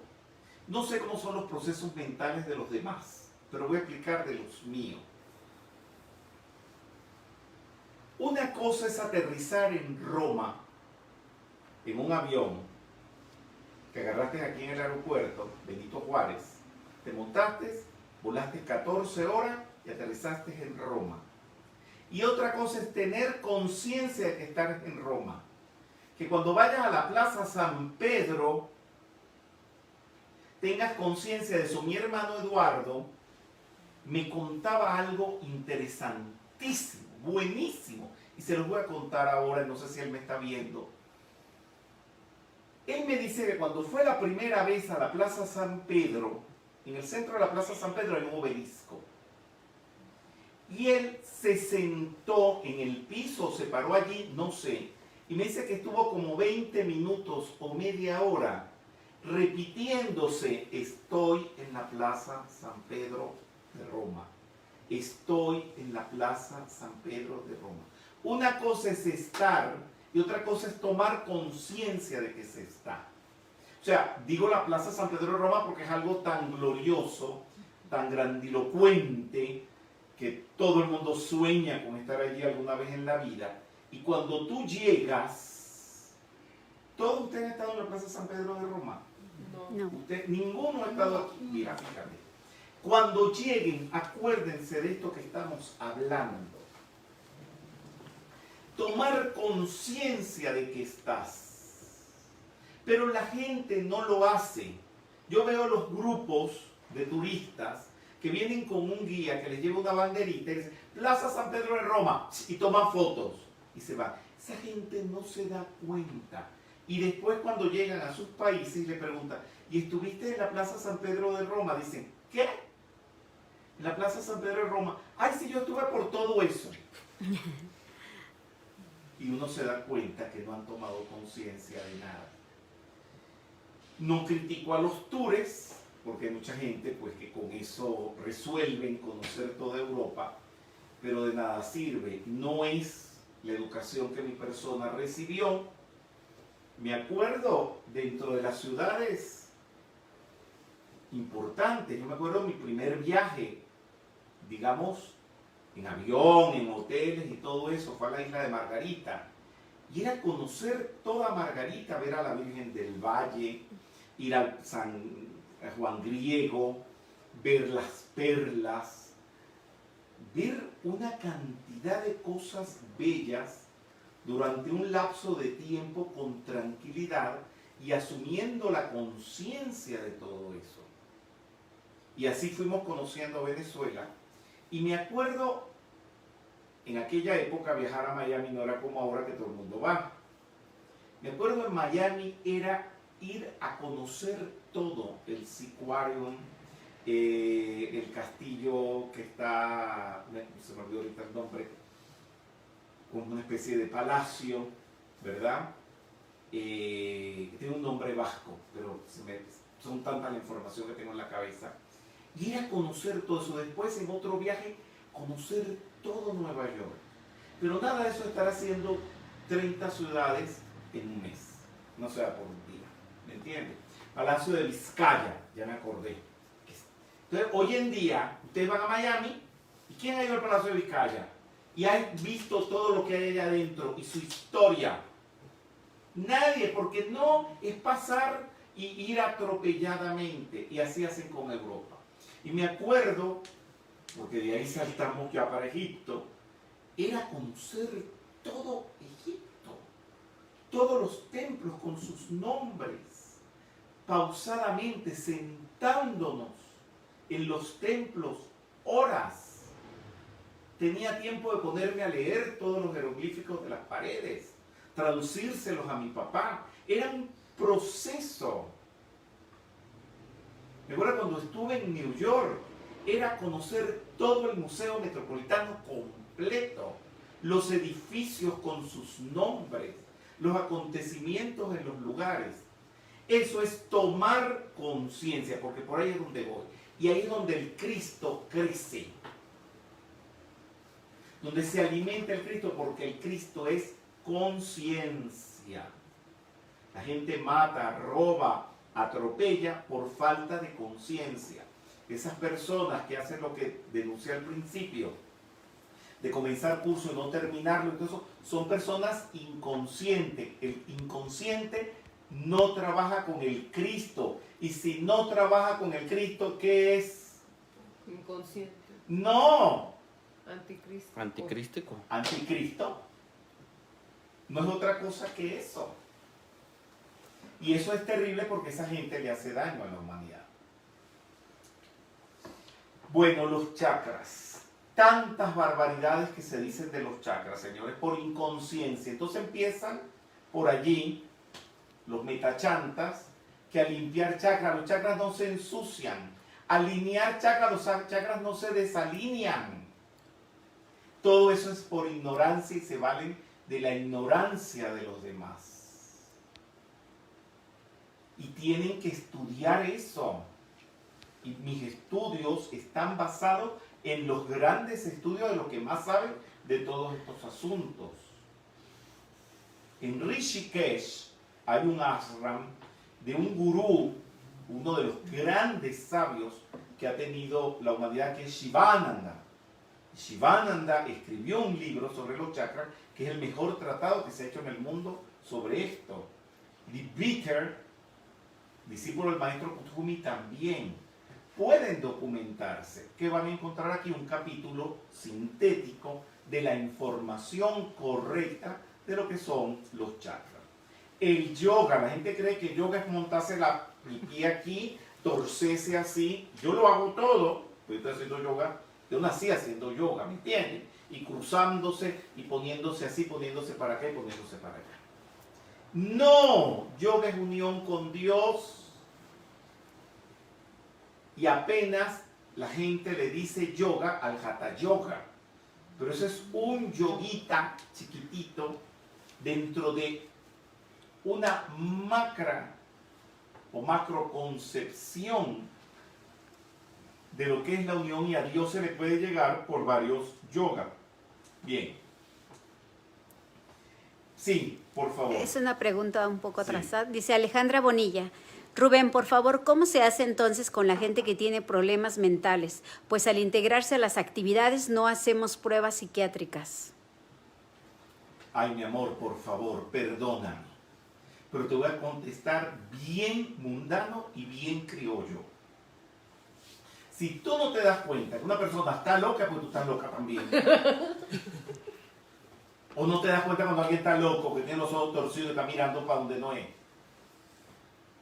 No sé cómo son los procesos mentales de los demás, pero voy a explicar de los míos. Una cosa es aterrizar en Roma, en un avión, que agarraste aquí en el aeropuerto, Benito Juárez, te montaste, volaste 14 horas y aterrizaste en Roma. Y otra cosa es tener conciencia de que estás en Roma. Que cuando vayas a la Plaza San Pedro, tengas conciencia de eso. Mi hermano Eduardo me contaba algo interesantísimo, buenísimo, y se los voy a contar ahora, no sé si él me está viendo. Él me dice que cuando fue la primera vez a la Plaza San Pedro, en el centro de la Plaza San Pedro hay un obelisco, y él se sentó en el piso, se paró allí, no sé, y me dice que estuvo como 20 minutos o media hora repitiéndose: estoy en la Plaza San Pedro de Roma, estoy en la Plaza San Pedro de Roma. Una cosa es estar y otra cosa es tomar conciencia de que se está. O sea, digo la Plaza San Pedro de Roma porque es algo tan glorioso, tan grandilocuente, que todo el mundo sueña con estar allí alguna vez en la vida. Y cuando tú llegas, ¿todos ustedes han estado en la Plaza San Pedro de Roma? No. Ninguno ha estado aquí. Mira, fíjate. Cuando lleguen, acuérdense de esto que estamos hablando. Tomar conciencia de que estás. Pero la gente no lo hace. Yo veo los grupos de turistas que vienen con un guía que les lleva una banderita y dice: Plaza San Pedro de Roma, y toman fotos y se van. Esa gente no se da cuenta. Y después cuando llegan a sus países y le preguntan, ¿y estuviste en la Plaza San Pedro de Roma? Dicen, ¿qué? En la Plaza San Pedro de Roma. Ay, sí, yo estuve por todo eso. Y uno se da cuenta que no han tomado conciencia de nada. No critico a los tours, porque hay mucha gente pues, que con eso resuelven conocer toda Europa, pero de nada sirve. No es la educación que mi persona recibió. Me acuerdo dentro de las ciudades importantes, yo me acuerdo de mi primer viaje, digamos, en avión, en hoteles y todo eso, fue a la isla de Margarita. Y era conocer toda Margarita, ver a la Virgen del Valle, ir a San Juan Griego, ver las perlas, ver una cantidad de cosas bellas durante un lapso de tiempo con tranquilidad y asumiendo la conciencia de todo eso. Y así fuimos conociendo Venezuela. Y me acuerdo, en aquella época viajar a Miami no era como ahora que todo el mundo va. Me acuerdo en Miami era ir a conocer todo, el Seaquarium, el castillo que está, se me olvidó ahorita el nombre, como una especie de palacio, ¿verdad? Tiene un nombre vasco, pero son tanta la información que tengo en la cabeza. Y ir a conocer todo eso, después en otro viaje, conocer todo Nueva York. Pero nada de eso estar haciendo 30 ciudades en un mes, no sea por un día, ¿me entiendes? Palacio de Vizcaya, ya me acordé. Entonces, hoy en día, ustedes van a Miami, ¿y quién ha ido al Palacio de Vizcaya? Y ha visto todo lo que hay allá adentro y su historia. Nadie, porque no es pasar y ir atropelladamente, y así hacen con Europa. Y me acuerdo, porque de ahí saltamos ya para Egipto, era conocer todo Egipto, todos los templos con sus nombres, pausadamente, sentándonos en los templos horas. Tenía tiempo de ponerme a leer todos los jeroglíficos de las paredes, traducírselos a mi papá. Era un proceso. Me acuerdo cuando estuve en New York, era conocer todo el Museo Metropolitano completo, los edificios con sus nombres, los acontecimientos en los lugares. Eso es tomar conciencia, porque por ahí es donde voy. Y ahí es donde el Cristo crece, donde se alimenta el Cristo, porque el Cristo es conciencia. La gente mata, roba, atropella por falta de conciencia. Esas personas que hacen lo que denuncié al principio, de comenzar curso y no terminarlo, entonces son personas inconscientes. El inconsciente no trabaja con el Cristo. Y si no trabaja con el Cristo, ¿qué es? Inconsciente. No. Anticristo. Anticrístico. Anticristo. No es otra cosa que eso. Y eso es terrible porque esa gente le hace daño a la humanidad. Bueno, los chakras. Tantas barbaridades que se dicen de los chakras, señores, por inconsciencia. Entonces empiezan por allí los metachantas, que al limpiar chakras, los chakras no se ensucian. Al alinear chakras, los chakras no se desalinean. Todo eso es por ignorancia y se valen de la ignorancia de los demás. Y tienen que estudiar eso. Y mis estudios están basados en los grandes estudios de los que más saben de todos estos asuntos. En Rishikesh hay un ashram de un gurú, uno de los grandes sabios que ha tenido la humanidad, que es Shivananda. Shivananda escribió un libro sobre los chakras, que es el mejor tratado que se ha hecho en el mundo sobre esto. Lee Bitter, discípulo del maestro Kuthumi, también. Pueden documentarse, que van a encontrar aquí un capítulo sintético de la información correcta de lo que son los chakras. El yoga, la gente cree que yoga es montarse el pie aquí, torcerse así. Yo lo hago todo, yo estoy haciendo yoga, yo nací haciendo yoga, ¿me entienden? y cruzándose y poniéndose así, poniéndose para acá y poniéndose para allá. No, yoga es unión con Dios. Y apenas la gente le dice yoga al hatha yoga. Pero eso es un yoguita chiquitito dentro de una macro concepción de lo que es la unión, y a Dios se le puede llegar por varios yoga. Bien. Sí, por favor. Es una pregunta un poco Sí. atrasada. Dice Alejandra Bonilla. Rubén, por favor, ¿cómo se hace entonces con la gente que tiene problemas mentales? Pues al integrarse a las actividades no hacemos pruebas psiquiátricas. Ay, mi amor, por favor, perdóname. Pero te voy a contestar bien mundano y bien criollo. Si tú no te das cuenta que una persona está loca, pues tú estás loca también. O no te das cuenta cuando alguien está loco, que tiene los ojos torcidos y está mirando para donde no es.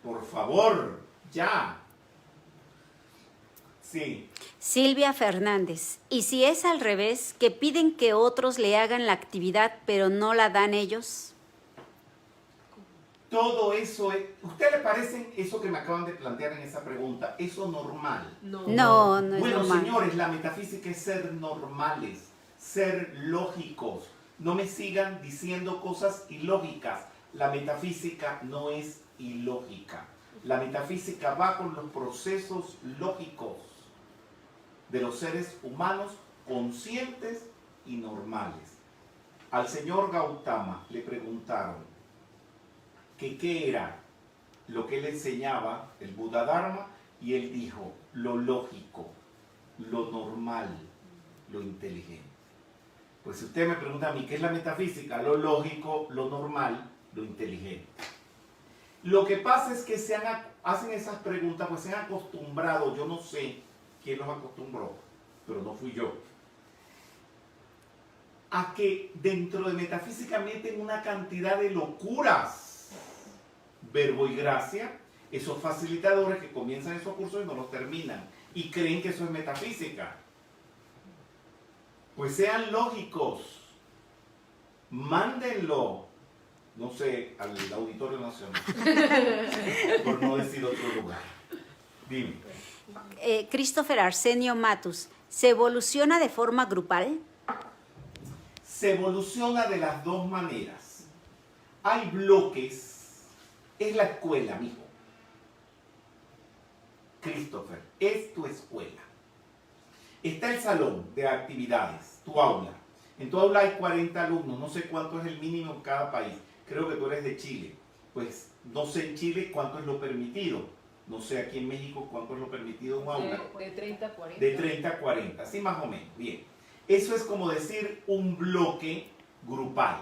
Por favor, ya. Sí. Silvia Fernández. ¿Y si es al revés, que piden que otros le hagan la actividad pero no la dan ellos? Todo eso es... ¿Usted le parece eso que me acaban de plantear en esa pregunta? ¿Eso normal? No. No es Bueno, normal. señores, la metafísica es ser normales, ser lógicos. No me sigan diciendo cosas ilógicas. La metafísica no es ilógica. La metafísica va con los procesos lógicos de los seres humanos conscientes y normales. Al señor Gautama le preguntaron que qué era lo que él enseñaba, el Buda Dharma, y él dijo, lo lógico, lo normal, lo inteligente. Pues si usted me pregunta a mí qué es la metafísica, lo lógico, lo normal, lo inteligente. Lo que pasa es que hacen esas preguntas, pues se han acostumbrado, yo no sé quién los acostumbró, pero no fui yo, a que dentro de metafísica meten una cantidad de locuras. Verbo y gracia, esos facilitadores que comienzan esos cursos y no los terminan, y creen que eso es metafísica. Pues sean lógicos, mándenlo, no sé, al Auditorio Nacional, por no decir otro lugar. Dime. Christopher Arsenio Matus. ¿Se evoluciona de forma grupal? Se evoluciona de las dos maneras. Hay bloques, es la escuela, mijo. Christopher, es tu escuela. Está el salón de actividades, tu aula. En tu aula hay 40 alumnos, no sé cuánto es el mínimo en cada país. Creo que tú eres de Chile. Pues no sé en Chile cuánto es lo permitido. No sé aquí en México cuánto es lo permitido en un aula. De 30 a 40. De 30 a 40, sí, más o menos. Bien. Eso es como decir un bloque grupal,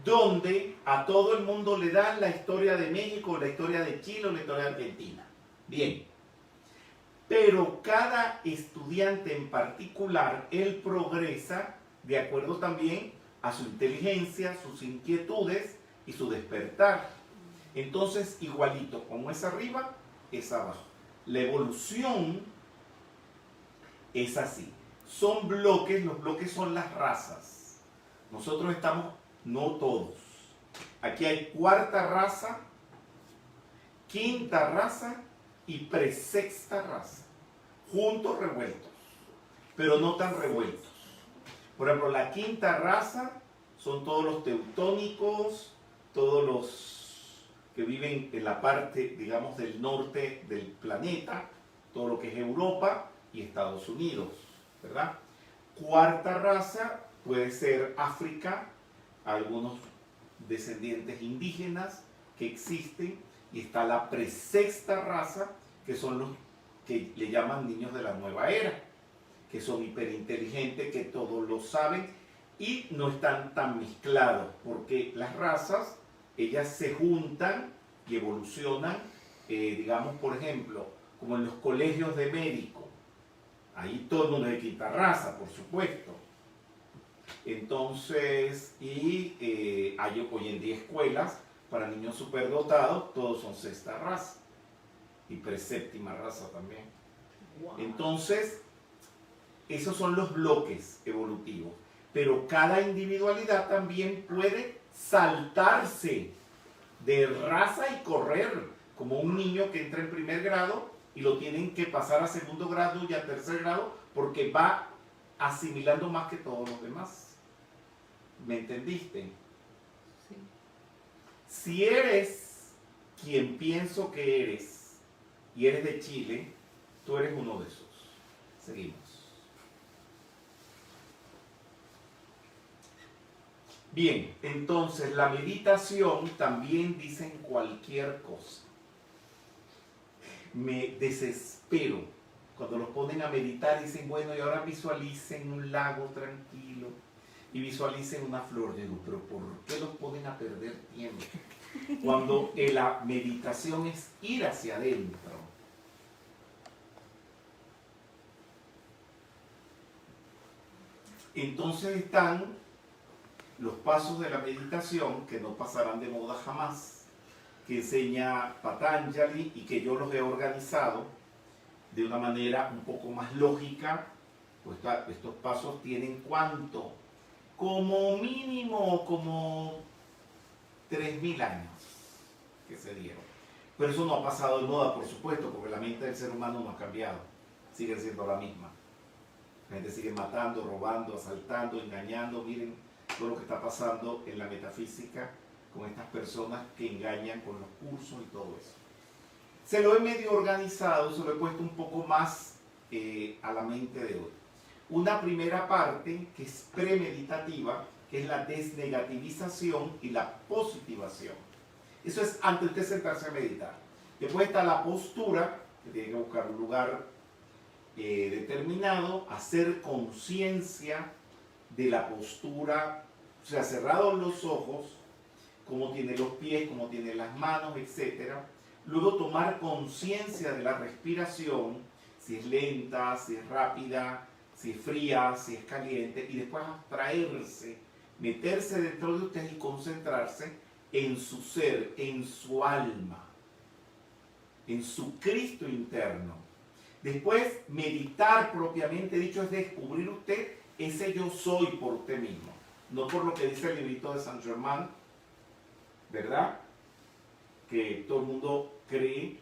donde a todo el mundo le dan la historia de México, la historia de Chile o la historia de Argentina. Bien. Pero cada estudiante en particular, él progresa de acuerdo también a su inteligencia, sus inquietudes y su despertar. Entonces, igualito, como es arriba, es abajo. La evolución es así. Son bloques, los bloques son las razas. Nosotros estamos, no todos. Aquí hay cuarta raza, quinta raza y presexta raza. Juntos revueltos, pero no tan revueltos. Por ejemplo, la quinta raza son todos los teutónicos, todos los que viven en la parte, digamos, del norte del planeta, todo lo que es Europa y Estados Unidos, ¿verdad? Cuarta raza puede ser África, algunos descendientes indígenas que existen, y está la presexta raza, que son los que le llaman niños de la nueva era, que son hiperinteligentes, que todos lo saben y no están tan mezclados, porque las razas, ellas se juntan y evolucionan, digamos, por ejemplo, como en los colegios de médicos. Ahí todo el mundo es de quinta raza, por supuesto. Entonces, hay hoy en día escuelas para niños superdotados, todos son sexta raza y preséptima raza también. Wow. Entonces, Esos son los bloques evolutivos. Pero cada individualidad también puede saltarse de raza y correr, como un niño que entra en primer grado y lo tienen que pasar a segundo grado y a tercer grado porque va asimilando más que todos los demás. ¿Me entendiste? Sí. Si eres quien pienso que eres y eres de Chile, tú eres uno de esos. Seguimos. Bien, entonces la meditación también dicen cualquier cosa. Me desespero cuando los ponen a meditar y dicen, bueno, y ahora visualicen un lago tranquilo y visualicen una flor. Yo digo, pero ¿por qué los ponen a perder tiempo? Cuando la meditación es ir hacia adentro. Entonces están los pasos de la meditación que no pasarán de moda jamás, que enseña Patanjali y que yo los he organizado de una manera un poco más lógica. Pues estos pasos tienen ¿cuánto? Como mínimo, como 3.000 años que se dieron. Pero eso no ha pasado de moda, por supuesto, porque la mente del ser humano no ha cambiado, sigue siendo la misma. La gente sigue matando, robando, asaltando, engañando. Miren todo lo que está pasando en la metafísica con estas personas que engañan con los cursos y todo eso. Se lo he medio organizado, se lo he puesto un poco más a la mente de hoy. Una primera parte que es premeditativa, que es la desnegativización y la positivación. Eso es antes de usted sentarse a meditar. Después está la postura, que tiene que buscar un lugar determinado, hacer conciencia de la postura, o sea, cerrados los ojos, cómo tiene los pies, cómo tiene las manos, etc. Luego tomar conciencia de la respiración, si es lenta, si es rápida, si es fría, si es caliente, y después abstraerse, meterse dentro de usted y concentrarse en su ser, en su alma, en su Cristo interno. Después, meditar propiamente dicho es descubrir usted ese yo soy por usted mismo, no por lo que dice el librito de Saint Germain, ¿verdad? Que todo el mundo cree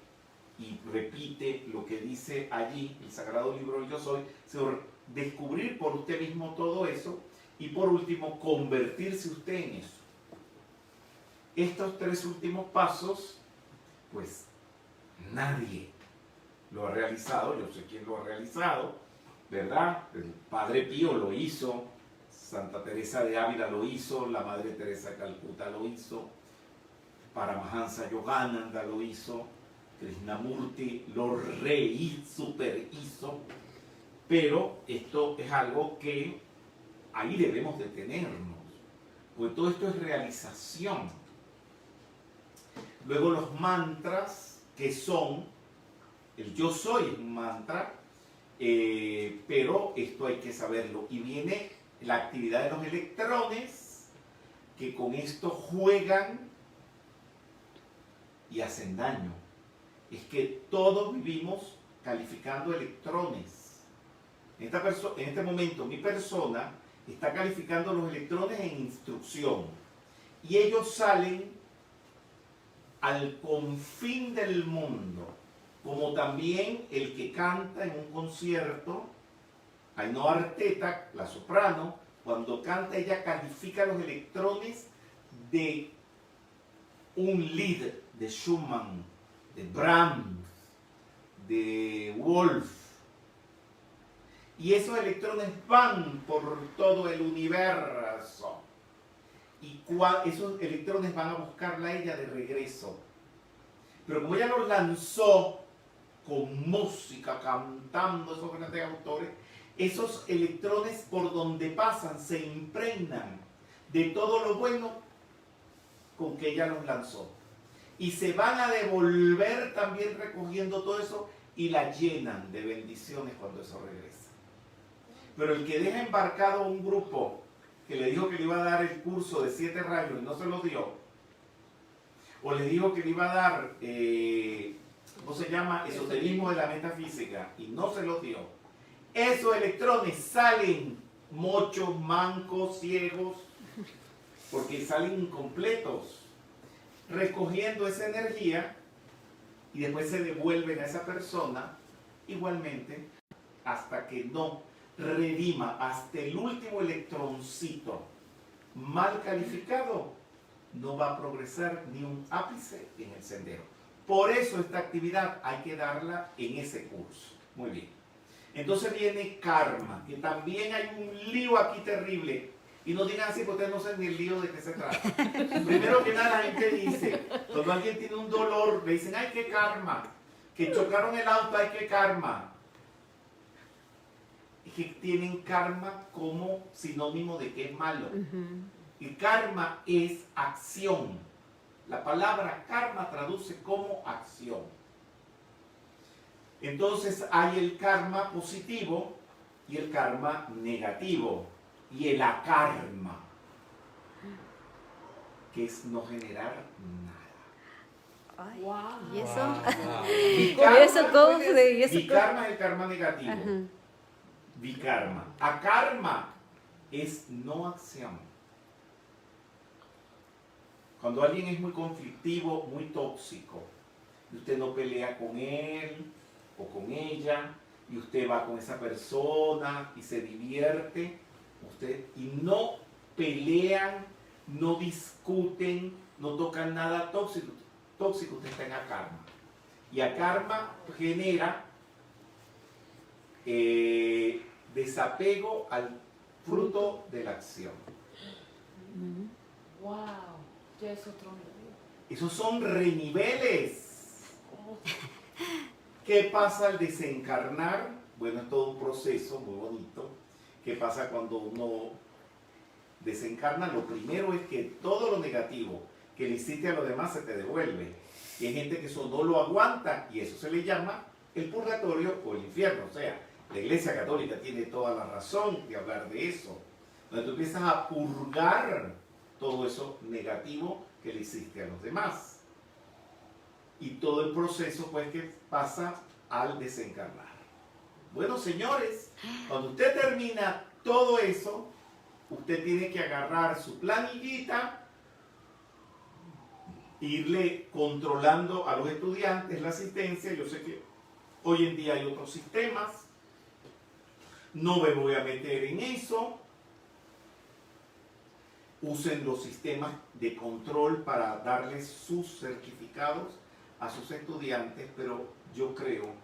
y repite lo que dice allí, el sagrado libro del yo soy, sino descubrir por usted mismo todo eso y por último convertirse usted en eso. Estos tres últimos pasos, pues nadie lo ha realizado, yo sé quién lo ha realizado, ¿verdad? El Padre Pío lo hizo, Santa Teresa de Ávila lo hizo, la Madre Teresa de Calcuta lo hizo, Paramahansa Yogananda lo hizo, Krishnamurti lo superhizo, pero esto es algo que ahí debemos detenernos, porque todo esto es realización. Luego los mantras, que son, el yo soy es un mantra, pero esto hay que saberlo. Y viene la actividad de los electrones, que con esto juegan y hacen daño. Es que todos vivimos calificando electrones. En este momento mi persona está calificando los electrones en instrucción. Y ellos salen al confín del mundo. Como también el que canta en un concierto, Ainhoa Arteta, la soprano, cuando canta ella califica los electrones de un Lied de Schumann, de Brahms, de Wolf. Y esos electrones van por todo el universo. Y esos electrones van a buscarla a ella de regreso. Pero como ella los lanzó con música, cantando esos grandes autores, esos electrones por donde pasan se impregnan de todo lo bueno con que ella los lanzó. Y se van a devolver también recogiendo todo eso y la llenan de bendiciones cuando eso regresa. Pero el que deja embarcado a un grupo que le dijo que le iba a dar el curso de 7 rayos y no se lo dio, o le dijo que le iba a dar, ¿cómo se llama? Esoterismo de la metafísica y no se lo dio, esos electrones salen mochos, mancos, ciegos, porque salen incompletos, recogiendo esa energía y después se devuelven a esa persona igualmente hasta que no redima hasta el último electroncito mal calificado, no va a progresar ni un ápice en el sendero. Por eso esta actividad hay que darla en ese curso. Muy bien. Entonces viene karma, que también hay un lío aquí terrible. Y no digan así porque ustedes no saben ni el lío de qué se trata. Primero que nada la gente dice, cuando alguien tiene un dolor, le dicen, ay, qué karma. Que chocaron el auto, ay, qué karma. Y que tienen karma como sinónimo de que es malo. Y karma es acción. La palabra karma traduce como acción. Entonces hay el karma positivo y el karma negativo. Y el akarma, que es no generar nada. Ay, Wow. ¿y eso? Vikarma, eso cómo fue? ¿Y eso vikarma es el karma negativo. Ajá. Vikarma. Akarma es no acción. Cuando alguien es muy conflictivo, muy tóxico, y usted no pelea con él o con ella, y usted va con esa persona y se divierte, y no pelean, no discuten, no tocan nada tóxico, usted está en akarma. Y akarma genera desapego al fruto de la acción. Wow, ya es otro nivel. Esos son reniveles. ¿Qué pasa al desencarnar? Bueno, es todo un proceso muy bonito. ¿Qué pasa cuando uno desencarna? Lo primero es que todo lo negativo que le hiciste a los demás se te devuelve. Y hay gente que eso no lo aguanta y eso se le llama el purgatorio o el infierno. O sea, la Iglesia Católica tiene toda la razón de hablar de eso. Donde tú empiezas a purgar todo eso negativo que le hiciste a los demás. Y todo el proceso pues que pasa al desencarnar. Bueno, señores, cuando usted termina todo eso, usted tiene que agarrar su planillita, irle controlando a los estudiantes la asistencia. Yo sé que hoy en día hay otros sistemas, no me voy a meter en eso. Usen los sistemas de control para darles sus certificados a sus estudiantes, pero yo creo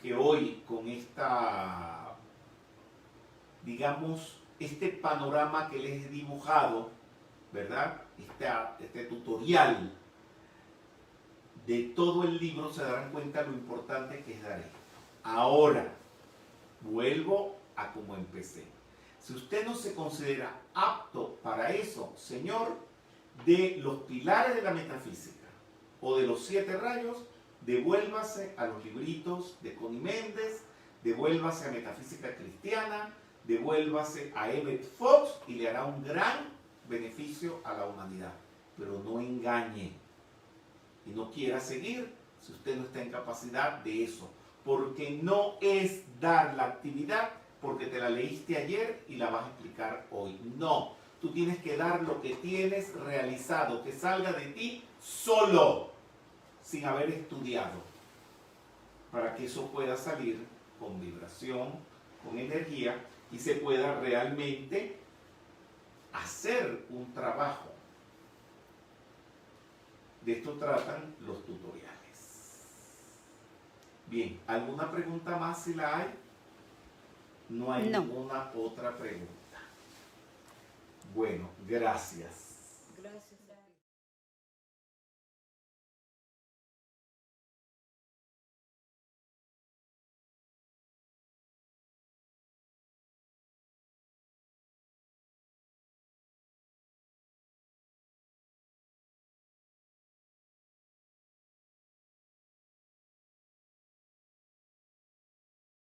que hoy con esta, digamos, este panorama que les he dibujado, ¿verdad? Este tutorial de todo el libro, se darán cuenta lo importante que es dar esto. Ahora, vuelvo a como empecé. Si usted no se considera apto para eso, señor, de los pilares de la metafísica o de los 7 rayos, devuélvase a los libritos de Connie Méndez, devuélvase a Metafísica Cristiana, devuélvase a Emmett Fox y le hará un gran beneficio a la humanidad. Pero no engañe y no quiera seguir si usted no está en capacidad de eso, porque no es dar la actividad porque te la leíste ayer y la vas a explicar hoy. No, tú tienes que dar lo que tienes realizado, que salga de ti solo, sin haber estudiado, para que eso pueda salir con vibración, con energía y se pueda realmente hacer un trabajo. De esto tratan los tutoriales. Bien, ¿alguna pregunta más si la hay? No hay ninguna otra pregunta. Bueno, gracias. Gracias.